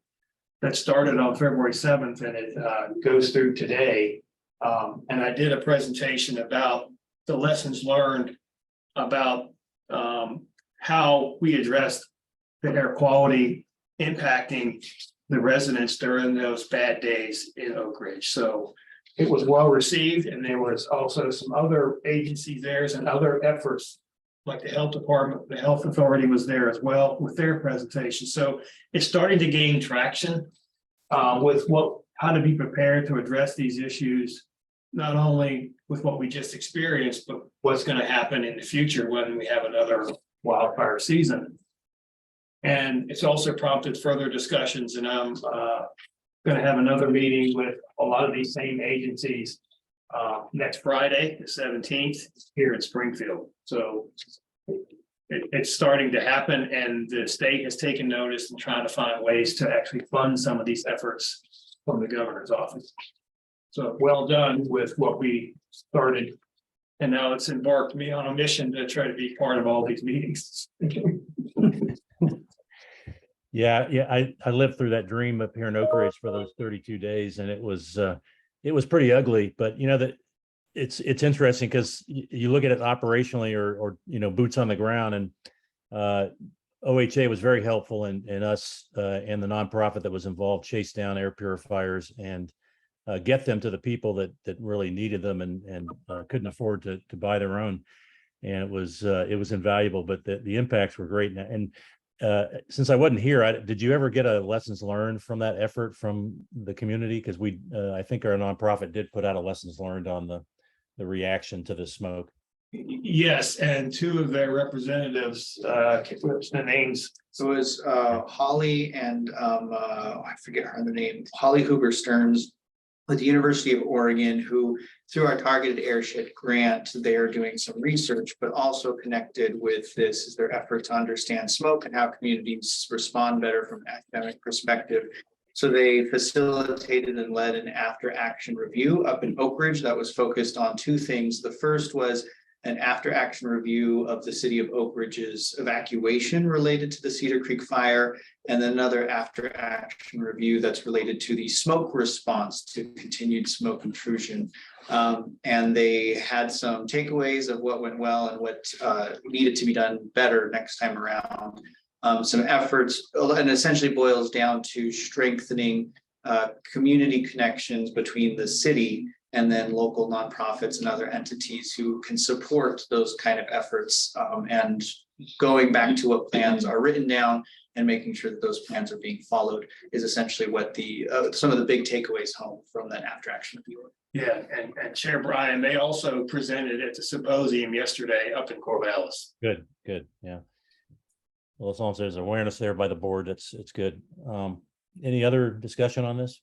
that started on February 7th and it goes through today. And I did a presentation about the lessons learned about how we addressed the air quality impacting the residents during those bad days in Oak Ridge. So it was well received, and there was also some other agencies there and other efforts, like the health department, the health authority was there as well with their presentation. So it's starting to gain traction with how to be prepared to address these issues, not only with what we just experienced, but what's going to happen in the future when we have another wildfire season. And it's also prompted further discussions, and I'm going to have another meeting with a lot of these same agencies next Friday, the 17th, here in Springfield. So it's starting to happen, and the state has taken notice and trying to find ways to actually fund some of these efforts from the governor's office. So well done with what we started. And now it's embarked me on a mission to try to be part of all these meetings. Yeah, I lived through that dream up here in Oak Ridge for those 32 days, and it was pretty ugly. But you know that it's interesting because you look at it operationally or boots on the ground, and OHA was very helpful in us and the nonprofit that was involved chase down air purifiers and get them to the people that really needed them and couldn't afford to buy their own. And it was invaluable, but the impacts were great. And since I wasn't here, did you ever get a lessons learned from that effort from the community? Because I think our nonprofit did put out a lessons learned on the reaction to the smoke. Yes, and two of their representatives, what's the names? So it was Holly and I forget her name, Holly Hoover Stearns with the University of Oregon, who through our targeted airshed grant, they are doing some research, but also connected with this is their effort to understand smoke and how communities respond better from an academic perspective. So they facilitated and led an after action review up in Oak Ridge that was focused on two things. The first was an after action review of the city of Oak Ridge's evacuation related to the Cedar Creek fire, and then another after action review that's related to the smoke response to continued smoke intrusion. And they had some takeaways of what went well and what needed to be done better next time around. Some efforts, and essentially boils down to strengthening community connections between the city and then local nonprofits and other entities who can support those kind of efforts, and going back to what plans are written down and making sure that those plans are being followed is essentially what the some of the big takeaways home from that after action review. Yeah, and Chair Brian, they also presented at the symposium yesterday up in Corvallis. Good, yeah. Well, as long as there's awareness there by the board, it's good. Any other discussion on this?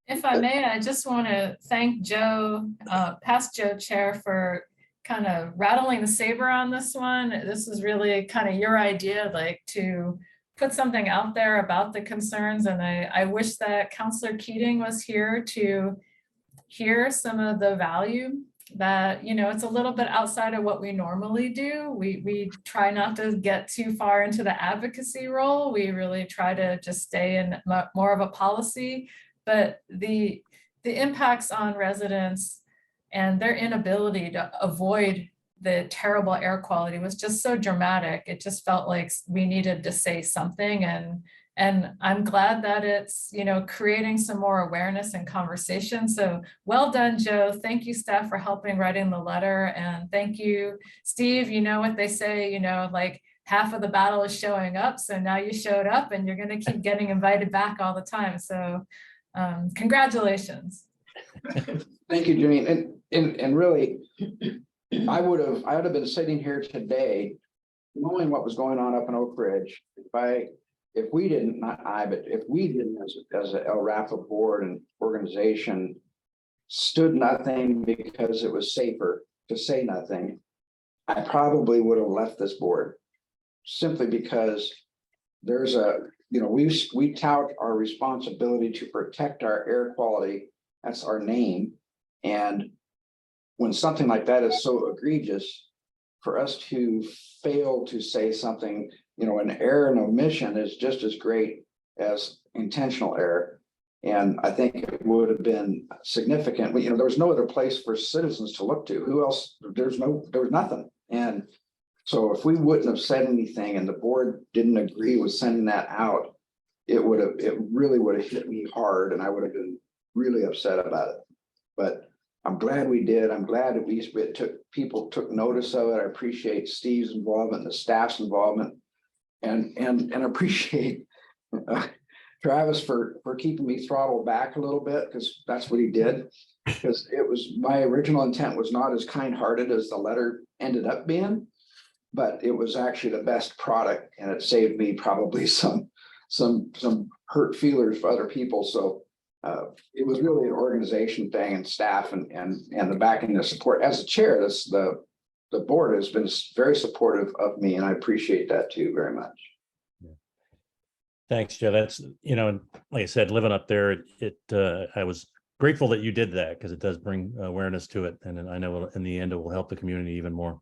If I may, I just want to thank Joe, past Joe Chair, for kind of rattling the saber on this one. This is really kind of your idea, like to put something out there about the concerns. And I wish that Councillor Keating was here to hear some of the value that, it's a little bit outside of what we normally do. We try not to get too far into the advocacy role. We really try to just stay in more of a policy. But the impacts on residents and their inability to avoid the terrible air quality was just so dramatic. It just felt like we needed to say something. And I'm glad that it's, creating some more awareness and conversation. So well done, Joe. Thank you, staff, for helping writing the letter. And thank you, Steve. You know what they say, like half of the battle is showing up. So now you showed up and you're going to keep getting invited back all the time. So congratulations. Thank you, Janine. And really, I would have been sitting here today knowing what was going on up in Oak Ridge. If we didn't as a LRAPA board and organization stood nothing because it was safer to say nothing, I probably would have left this board simply because there's we tout our responsibility to protect our air quality. That's our name. And when something like that is so egregious, for us to fail to say something, an error and omission is just as great as intentional error. And I think it would have been significant. There was no other place for citizens to look to. Who else? There was nothing. And so if we wouldn't have said anything and the board didn't agree with sending that out, it really would have hit me hard and I would have been really upset about it. But I'm glad we did. I'm glad at least people took notice of it. I appreciate Steve's involvement, the staff's involvement, and appreciate Travis for keeping me throttled back a little bit, because that's what he did. Because my original intent was not as kind-hearted as the letter ended up being, but it was actually the best product, and it saved me probably some hurt feelers for other people. So it was really an organization thing and staff and the backing, the support. As a chair, the board has been very supportive of me, and I appreciate that too very much. Thanks, Joe. That's, and like I said, living up there, I was grateful that you did that, because it does bring awareness to it. And I know in the end, it will help the community even more.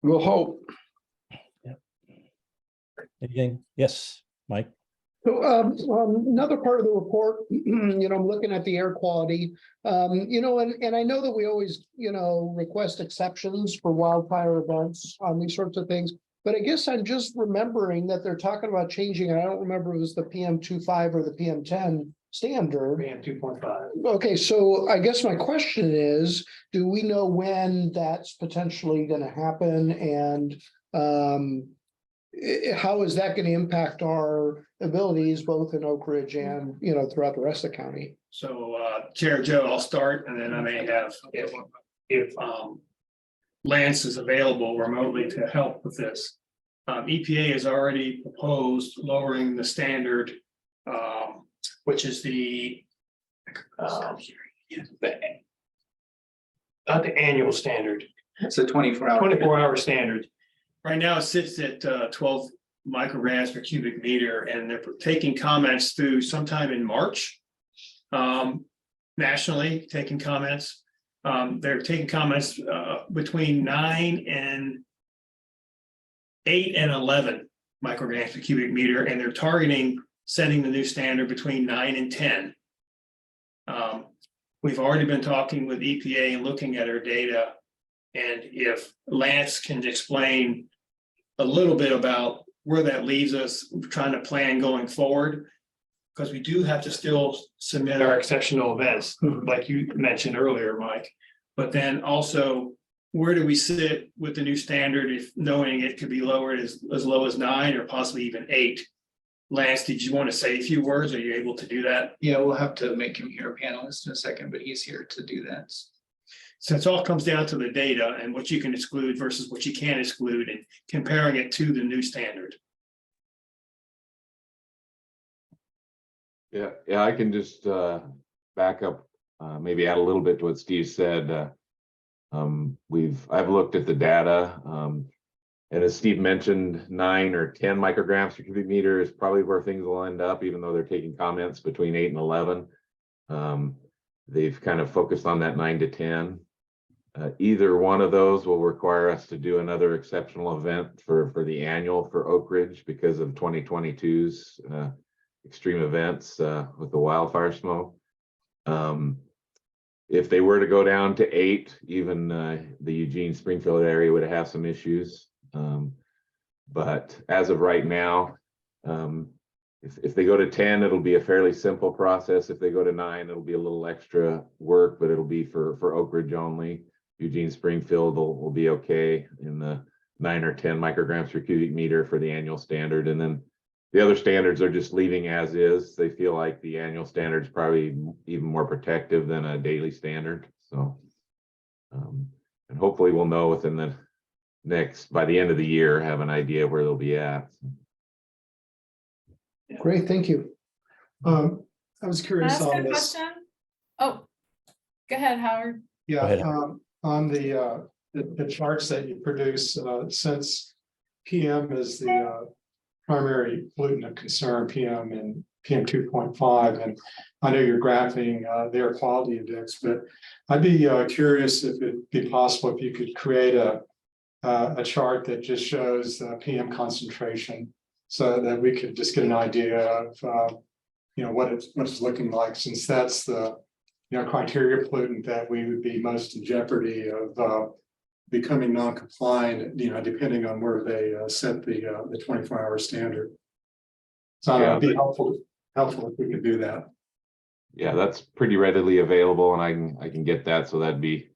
We'll hope. Yeah. Anything? Yes, Mike. So another part of the report, I'm looking at the air quality, and I know that we always, request exceptions for wildfire events on these sorts of things. But I guess I'm just remembering that they're talking about changing. I don't remember if it was the PM2.5 or the PM10 standard. PM2.5. Okay, so I guess my question is, do we know when that's potentially going to happen? And how is that going to impact our abilities both in Oak Ridge and, throughout the rest of the county? So Chair Joe, I'll start, and then I may have, if Lance is available remotely to help with this. EPA has already proposed lowering the standard, which is not the annual standard. It's a 24-hour. 24-hour standard. Right now it sits at 12 micrograms per cubic meter, and they're taking comments through sometime in March. Nationally, taking comments. They're taking comments between 8 and 11 micrograms per cubic meter, and they're targeting setting the new standard between 9 and 10. We've already been talking with EPA and looking at our data, and if Lance can explain a little bit about where that leaves us, trying to plan going forward, because we do have to still submit our exceptional events, like you mentioned earlier, Mike. But then also, where do we sit with the new standard, if knowing it could be lowered as low as 9 or possibly even 8? Lance, did you want to say a few words? Are you able to do that? Yeah, we'll have to make him here a panelist in a second, but he's here to do that. So it all comes down to the data and what you can exclude versus what you can't exclude, and comparing it to the new standard. Yeah, I can just back up, maybe add a little bit to what Steve said. I've looked at the data, and as Steve mentioned, 9 or 10 micrograms per cubic meter is probably where things will end up, even though they're taking comments between 8 and 11. They've kind of focused on that 9 to 10. Either one of those will require us to do another exceptional event for the annual for Oak Ridge because of 2022's extreme events with the wildfire smoke. If they were to go down to 8, even the Eugene Springfield area would have some issues. But as of right now, if they go to 10, it'll be a fairly simple process. If they go to 9, it'll be a little extra work, but it'll be for Oak Ridge only. Eugene Springfield will be okay in the 9 or 10 micrograms per cubic meter for the annual standard. And then the other standards are just leaving as is. They feel like the annual standard is probably even more protective than a daily standard. So, and hopefully we'll know within the by the end of the year, have an idea where they'll be at. Great, thank you. I was Can I curious ask on a this. question? Oh, go ahead, Howard. Yeah, ahead. on the charts that you produce, since PM is the primary pollutant of concern, PM in PM 2.5, and I know you're graphing their quality index, but I'd be curious if it'd be possible if you could create a chart that just shows PM concentration, so that we could just get an idea of what it's looking like, since that's the criteria pollutant that we would be most in jeopardy of becoming non-compliant, depending on where they set the 24-hour standard. So Yeah. it'd be helpful if we could do that. Yeah, that's pretty readily available, and I can get that, so that'd be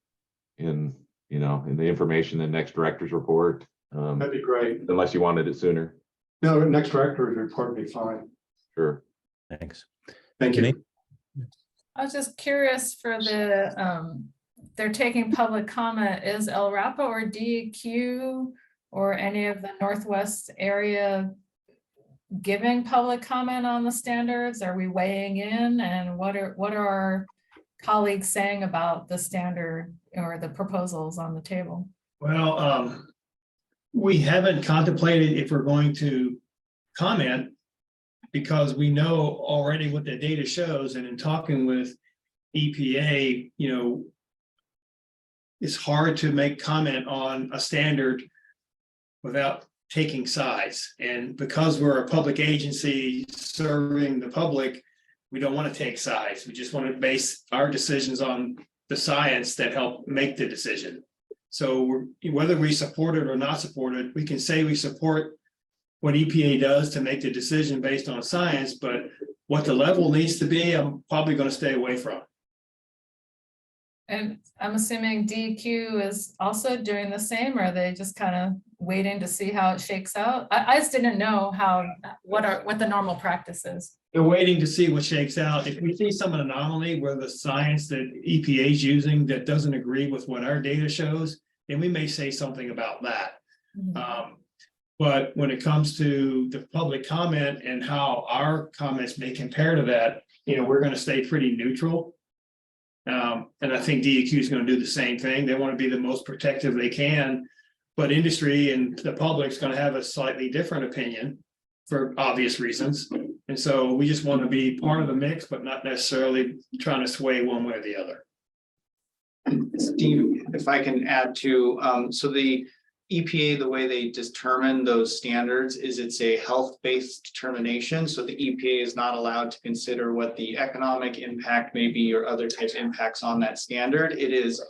in in the information in the next director's report. That'd be great. Unless you wanted it sooner. No, next director's report would be fine. Sure. Thanks. Thank you. Janine? I was just curious for the, they're taking public comment, is LRAPA or DEQ or any of the Northwest area giving public comment on the standards? Are we weighing in, and what are our colleagues saying about the standard or the proposals on the table? Well, we haven't contemplated if we're going to comment, because we know already what the data shows, and in talking with EPA, it's hard to make comment on a standard without taking sides. And because we're a public agency serving the public, we don't want to take sides. We just want to base our decisions on the science that help make the decision. So whether we support it or not support it, we can say we support what EPA does to make the decision based on science, but what the level needs to be, I'm probably going to stay away from. And I'm assuming DEQ is also doing the same, or are they just kind of waiting to see how it shakes out? I just didn't know what the normal practice is. They're waiting to see what shakes out. If we see some anomaly where the science that EPA is using that doesn't agree with what our data shows, then we may say something about that. But when it comes to the public comment and how our comments may compare to that, we're going to stay pretty neutral. And I think DEQ is going to do the same thing. They want to be the most protective they can, but industry and the public is going to have a slightly different opinion for obvious reasons. And so we just want to be part of the mix, but not necessarily trying to sway one way or the other. Steve, if I can add to, so the EPA, the way they determine those standards is it's a health-based determination. So the EPA is not allowed to consider what the economic impact may be or other types of impacts on that standard. It is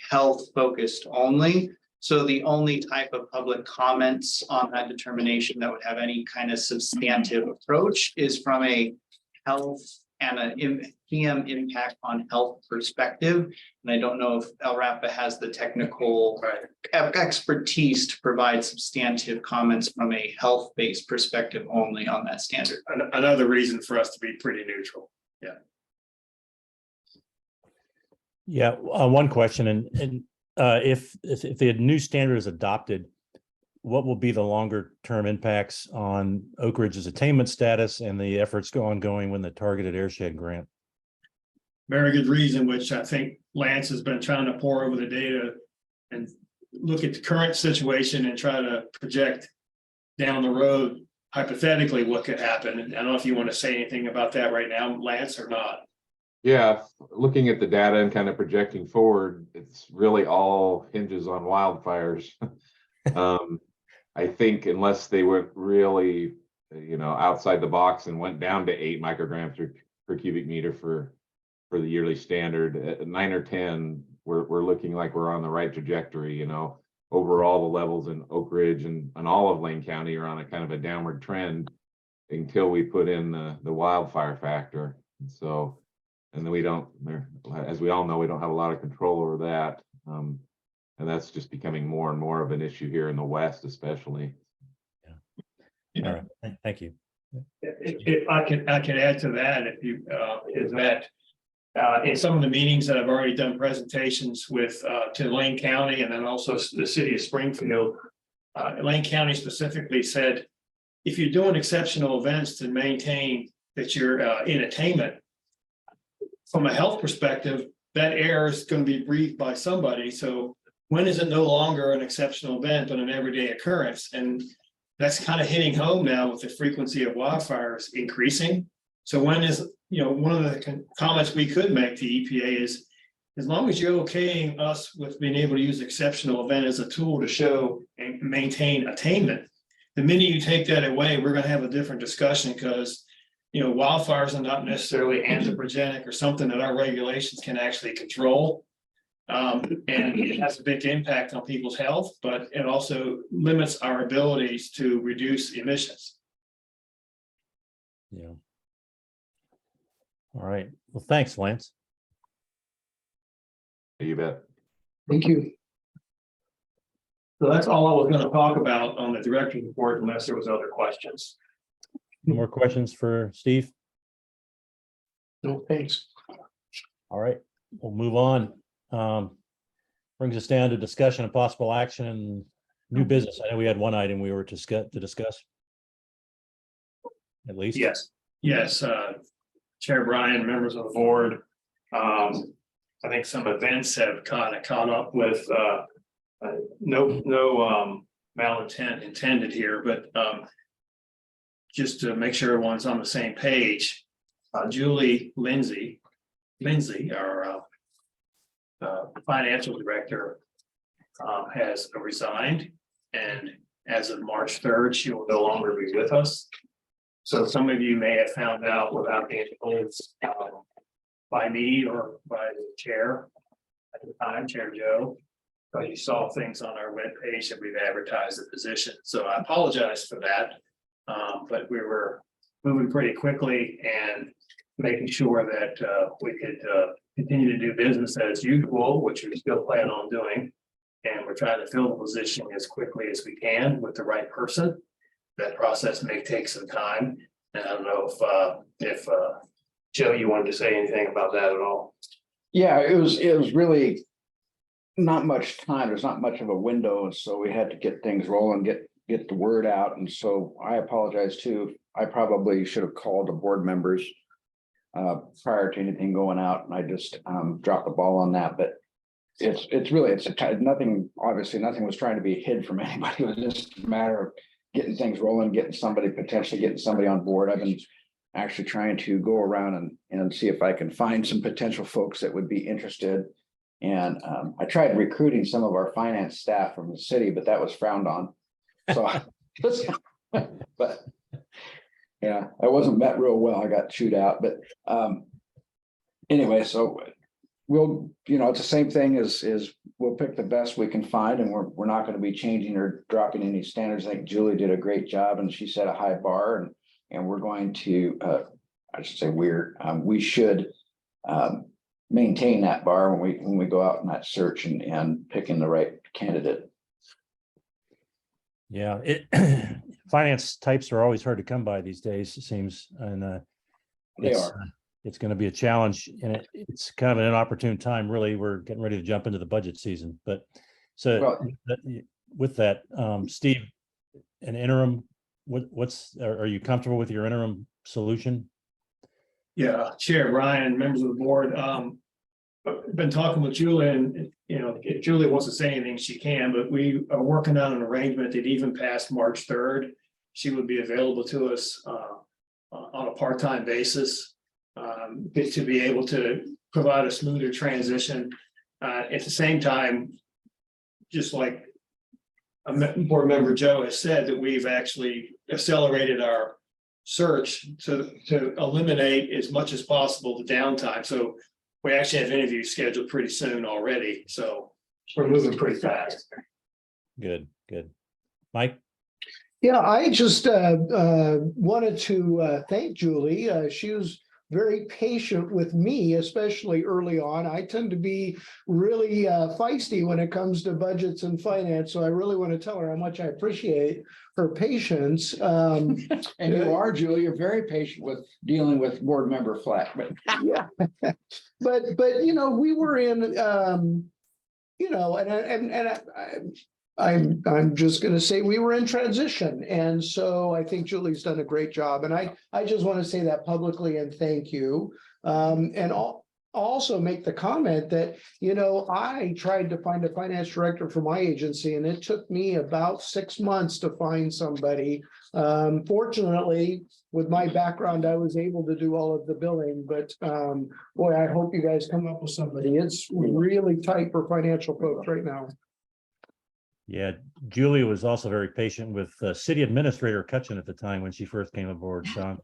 health-focused only. So the only type of public comments on that determination that would have any kind of substantive approach is from a health and a PM impact on health perspective. And I don't know if LRAPA has the technical expertise to provide substantive comments from a health-based perspective only on that standard. Another reason for us to be pretty neutral. Yeah, one question, and if the new standard is adopted, what will be the longer term impacts on Oak Ridge's attainment status and the efforts ongoing with the targeted airshed grant? Very good reason, which I think Lance has been trying to pour over the data and look at the current situation and try to project down the road hypothetically what could happen. And I don't know if you want to say anything about that right now, Lance, or not. Yeah, looking at the data and kind of projecting forward, it's really all hinges on wildfires. I think unless they were really, outside the box and went down to 8 micrograms per cubic meter for the yearly standard, at 9 or 10, we're looking like we're on the right trajectory. Overall, the levels in Oak Ridge and all of Lane County are on a kind of a downward trend until we put in the wildfire factor. And then we don't, as we all know, we don't have a lot of control over that. And that's just becoming more and more of an issue here in the West, especially. Yeah. All right. Thank you. If I can add to that, is that in some of the meetings that I've already done presentations with to Lane County and then also the city of Springfield, Lane County specifically said, if you're doing exceptional events to maintain that you're in attainment, from a health perspective, that air is going to be breathed by somebody. So when is it no longer an exceptional event but an everyday occurrence? And that's kind of hitting home now with the frequency of wildfires increasing. So when is, one of the comments we could make to EPA is, as long as you're okaying us with being able to use exceptional event as a tool to show and maintain attainment, the minute you take that away, we're gonna have a different discussion, because wildfires are not necessarily anthropogenic or something that our regulations can actually control. And it has a big impact on people's health, but it also limits our abilities to reduce emissions. Yeah. All right. Well, thanks, Lance. You bet. Thank you. So that's all I was gonna talk about on the director's report, unless there was other questions. Any more questions for Steve? No, thanks. All right, we'll move on. Brings us down to discussion and possible action and new business. I know we had one item we were to discuss. At least. Yes, Chair Brian, members of the board. I think some events have kind of caught up with, no malintent intended here, but just to make sure everyone's on the same page, Julie Lindsay, our financial director, has resigned, and as of March 3rd, she will no longer be with us. So some of you may have found out without being told by me or by the chair at the time, Chair Joe. But you saw things on our webpage that we've advertised the position. So I apologize for that. But we were moving pretty quickly and making sure that we could continue to do business as usual, which we still plan on doing. And we're trying to fill the position as quickly as we can with the right person. That process may take some time. And I don't know if Joe, you wanted to say anything about that at all? Yeah, it was really not much time. There's not much of a window, and so we had to get things rolling, get the word out. And so I apologize too. I probably should have called the board members prior to anything going out, and I just dropped the ball on that. But it's really nothing. Obviously, nothing was trying to be hid from anybody. It was just a matter of getting things rolling, potentially getting somebody on board. I've been actually trying to go around and see if I can find some potential folks that would be interested. And I tried recruiting some of our finance staff from the city, but that was frowned on. So, but yeah, I wasn't met real well. I got chewed out. But anyway, so we'll, it's the same thing as we'll pick the best we can find, and we're not going to be changing or dropping any standards. I think Julie did a great job, and she set a high bar, and we're going to, I should say we should maintain that bar when we go out in that search and picking the right candidate. Yeah, finance types are always hard to come by these days, it seems, and it's going to be a challenge, and it's kind of an inopportune time. Really, we're getting ready to jump into the budget season. But so with that, Steve, an interim. Are you comfortable with your interim solution? Yeah, Chair Brian, members of the board, I've been talking with Julie, and if Julie wants to say anything, she can, but we are working on an arrangement that even past March 3rd, she would be available to us on a part-time basis to be able to provide a smoother transition. At the same time, just like board member Joe has said, that we've actually accelerated our search to eliminate as much as possible the downtime. So we actually have interviews scheduled pretty soon already. So we're moving pretty fast. Good. Mike? Yeah, I just wanted to thank Julie. She was very patient with me, especially early on. I tend to be really feisty when it comes to budgets and finance. So I really want to tell her how much I appreciate her patience. And you are, Julie, you're very patient with dealing with board member flack. But yeah, but we were in, I'm just going to say we were in transition. And so I think Julie's done a great job. And I just want to say that publicly and thank you. And also make the comment that, you know, I tried to find a finance director for my agency and it took me about 6 months to find somebody. Fortunately, with my background, I was able to do all of the billing, but boy, I hope you guys come up with somebody. It's really tight for financial folks right now. Yeah, Julie was also very patient with City Administrator Cutchin at the time when she first came aboard. So I'm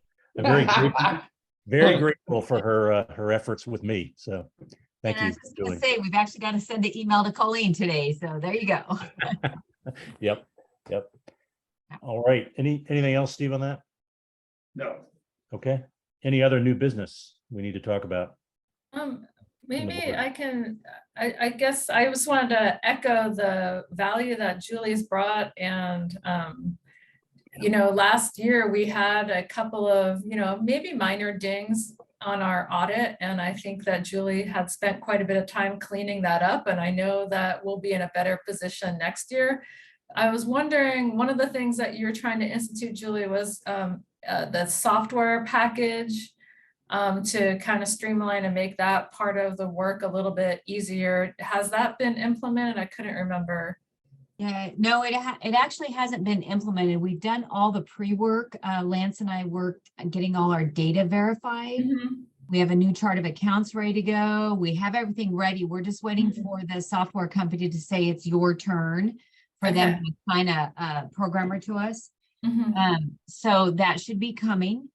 very grateful for her efforts with me. So thank And I you, was just gonna Julie. say, we've actually got to send an email to Colleen today, so there you go. Yep. All right. Anything else, Steve, on that? No. Okay. Any other new business we need to talk about? Maybe board. I can, I guess I just wanted to echo the value that Julie's brought and, you know, last year we had a couple of, you know, maybe minor dings on our audit. And I think that Julie had spent quite a bit of time cleaning that up. And I know that we'll be in a better position next year. I was wondering, one of the things that you're trying to institute, Julie, was the software package to kind of streamline and make that part of the work a little bit easier. Has that been implemented? I couldn't remember. Yeah, no, it actually hasn't been implemented. We've done all the pre-work. Lance and I worked on getting all our data verified. We have a new chart of accounts ready to go. We have everything ready. We're just waiting for the software company to say it's your turn for them to assign a programmer to us. So that should be coming.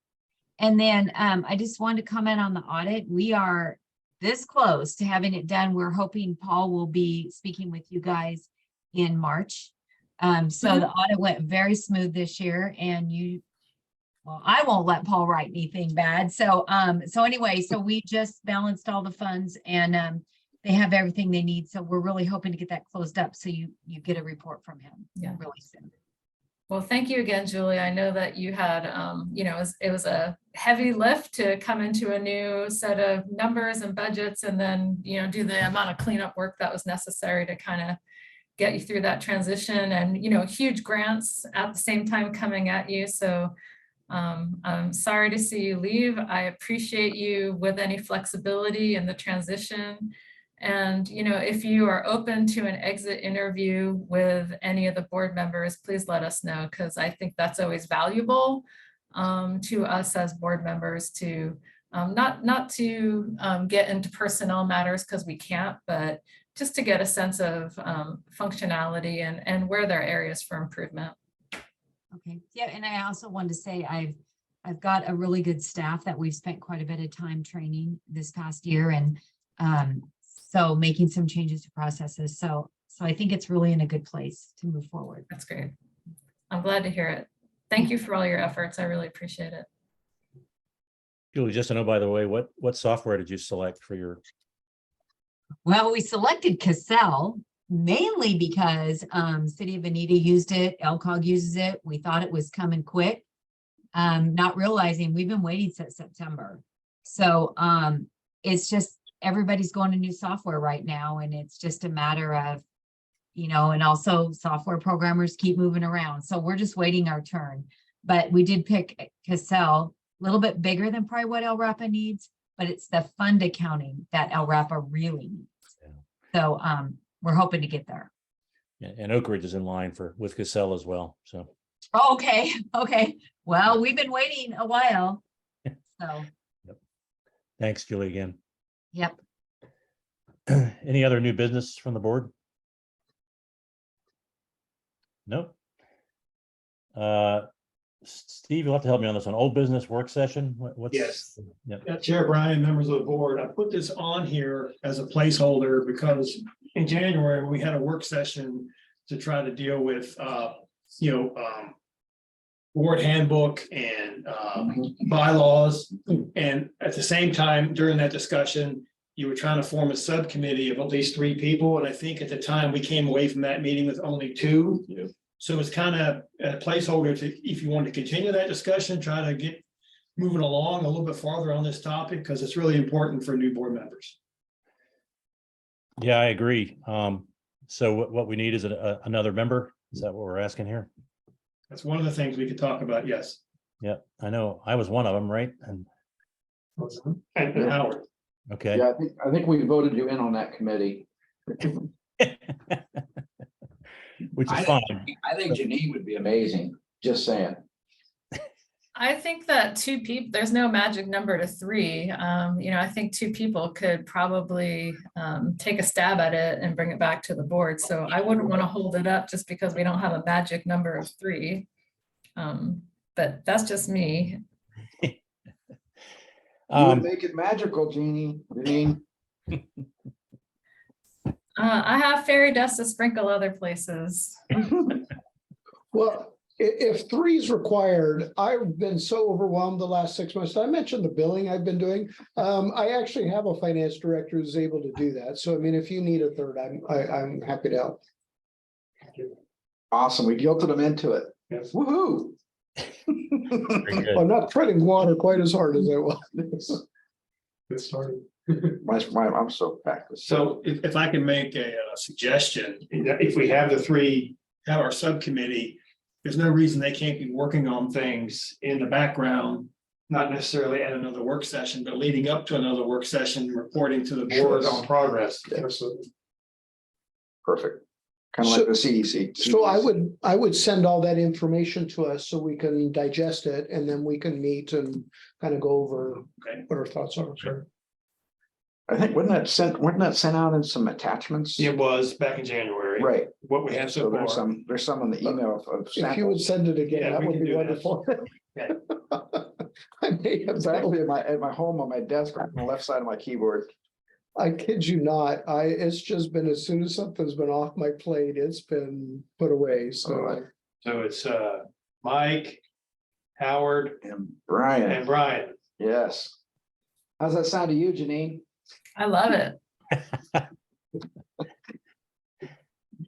And then I just wanted to comment on the audit. We are this close to having it done. We're hoping Paul will be speaking with you guys in March. So the audit went very smooth this year, and well, I won't let Paul write anything bad. So anyway, so we just balanced all the funds, and they have everything they need. So we're really hoping to get that closed up. So you get a report from him really soon. Well, thank you again, Julie. I know that you had, you know, it was a heavy lift to come into a new set of numbers and budgets, and then, you know, do the amount of cleanup work that was necessary to kind of get you through that transition, and, you know, huge grants at the same time coming at you. So I'm sorry to see you leave. I appreciate you with any flexibility in the transition. And, you know, if you are open to an exit interview with any of the board members, please let us know, because I think that's always valuable to us as board members to not to get into personnel matters, because we can't, but just to get a sense of functionality and where there are areas for improvement. Okay, yeah, and I also wanted to say I've got a really good staff that we've spent quite a bit of time training this past year, and so making some changes to processes. So I think it's really in a good place to move forward. That's great. I'm glad to hear it. Thank you for all your efforts. I really appreciate it. Julie, just to know, by the way, what software did you select for your? Well, we selected Cassell mainly because City of Bonita used it, LCOG uses it. We thought it was coming quick, not realizing we've been waiting since September. So it's just everybody's going to new software right now, and it's just a matter of, you know, and also software programmers keep moving around. So we're just waiting our turn. But we did pick Cassell, a little bit bigger than probably what LRAPA needs, but it's the fund accounting that LRAPA really needs. So we're hoping to get there. Yeah, and Oak Ridge is in line with Cassell as well. So. Oh, okay. Well, we've been waiting a while. So. Yep. Thanks, Julie, again. Yep. Any other new business from the board? No. Steve, you'll have to help me on this one. Old business work session. What's? Yes. Yep. Yeah, Chair Brian, members of the board, I put this on here as a placeholder because in January, we had a work session to try to deal with, board handbook and bylaws. And at the same time, during that discussion, you were trying to form a subcommittee of at least 3 people. And I think at the time we came away from that meeting with only 2. Yeah. So it's kind of a placeholder to, if you want to continue that discussion, try to get moving along a little bit farther on this topic, because it's really important for new board members. Yeah, I agree. So what we need is another member. Is that what we're asking here? That's one of the things we could talk about. Yes. Yeah, I know. I was one of them, right? And Howard. Okay. Yeah, I think we voted you in on that committee. Which is I fine. I think Janine would be amazing, just saying. I think that two people, there's no magic number to three. I think two people could probably take a stab at it and bring it back to the board. So I wouldn't want to hold it up just because we don't have a magic number of three. But that's just me. You would make it magical, Janine. I have fairy dust to sprinkle other places. Well, if three is required, I've been so overwhelmed the last 6 months. I mentioned the billing I've been doing. I actually have a finance director who's able to do that. So I mean, if you need a third, I'm happy to help. Awesome, we guilted them into it. Yes. Woohoo. Very good. I'm not treading water quite as hard as I was. Good start. I'm so packed. So if I can make a suggestion, if we have have our subcommittee, there's no reason they can't be working on things in the background, not necessarily at another work session, but leading up to another work session, reporting to the board on progress. Absolutely. Perfect. Kind of like the CDC. So I would send all that information to us so we can digest it and then we can meet and kind of go over Okay. what our thoughts are. Sure. I think, wasn't that sent out in some attachments? It was back in January. Right. What we have so So far. there's some on the email of If you would samples. send it again, Yeah, that we would can be do that. wonderful. Okay. I may have, It's actually at my home on my desk on the left side of my keyboard. I kid you not, it's just been, as soon as something's been off my plate, it's been put away, so. So it's Mike, Howard, And Brian, and Brian. yes. How's that sound to you, Janine? I love it.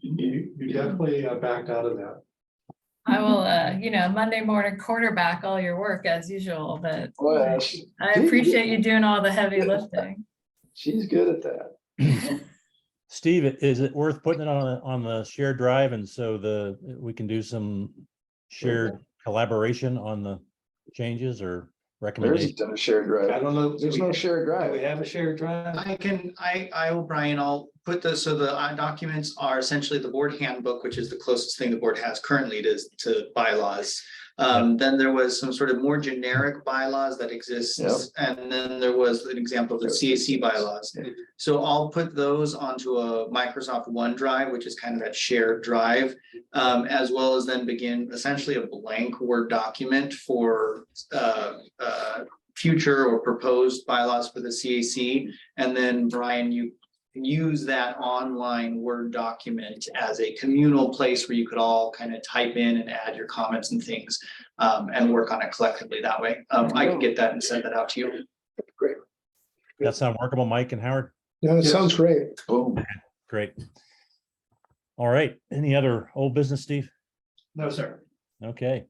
You definitely backed out of that. I will, Monday morning quarterback all your work as usual, but Well, I appreciate you doing all the heavy lifting. she's good at that. Steve, is it worth putting it on the shared drive and so we can do some shared collaboration on the changes or There's recommendations? a shared drive. I don't know. There's no shared Do we drive. have a shared drive? I will, Brian, I'll put the documents are essentially the board handbook, which is the closest thing the board has currently to bylaws. Then there was some sort of more generic bylaws that exists, Yep. and then there was an example of the CAC bylaws. So I'll put those onto a Microsoft OneDrive, which is kind of that shared drive, as well as then begin essentially a blank Word document for future or proposed bylaws for the CAC. And then Brian, you can use that online Word document as a communal place where you could all kind of type in and add your comments and things, and work on it collectively that way. I can get that and send that out to you. Great. That sound workable, Mike and Howard? No, it Yes. sounds great. Boom. Great. All right. Any other old business, Steve? No, sir. Okay.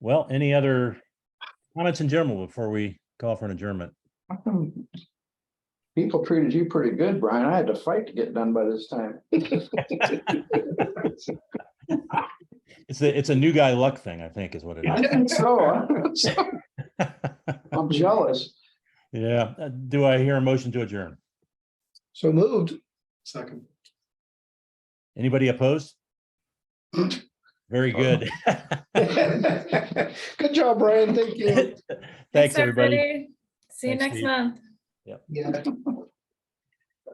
Well, any other comments in general before we call for an adjournment? How come people treated you pretty good, Brian? I had to fight to get done by this time. It's a new guy luck thing, I think is what it I is. think so. I'm jealous. Yeah. Do I hear a motion to adjourn? So moved. Second. Anybody opposed? Very good. Good job, Brian. Thank you. Thanks, everybody. See you Thanks, next Steve. month. Yeah.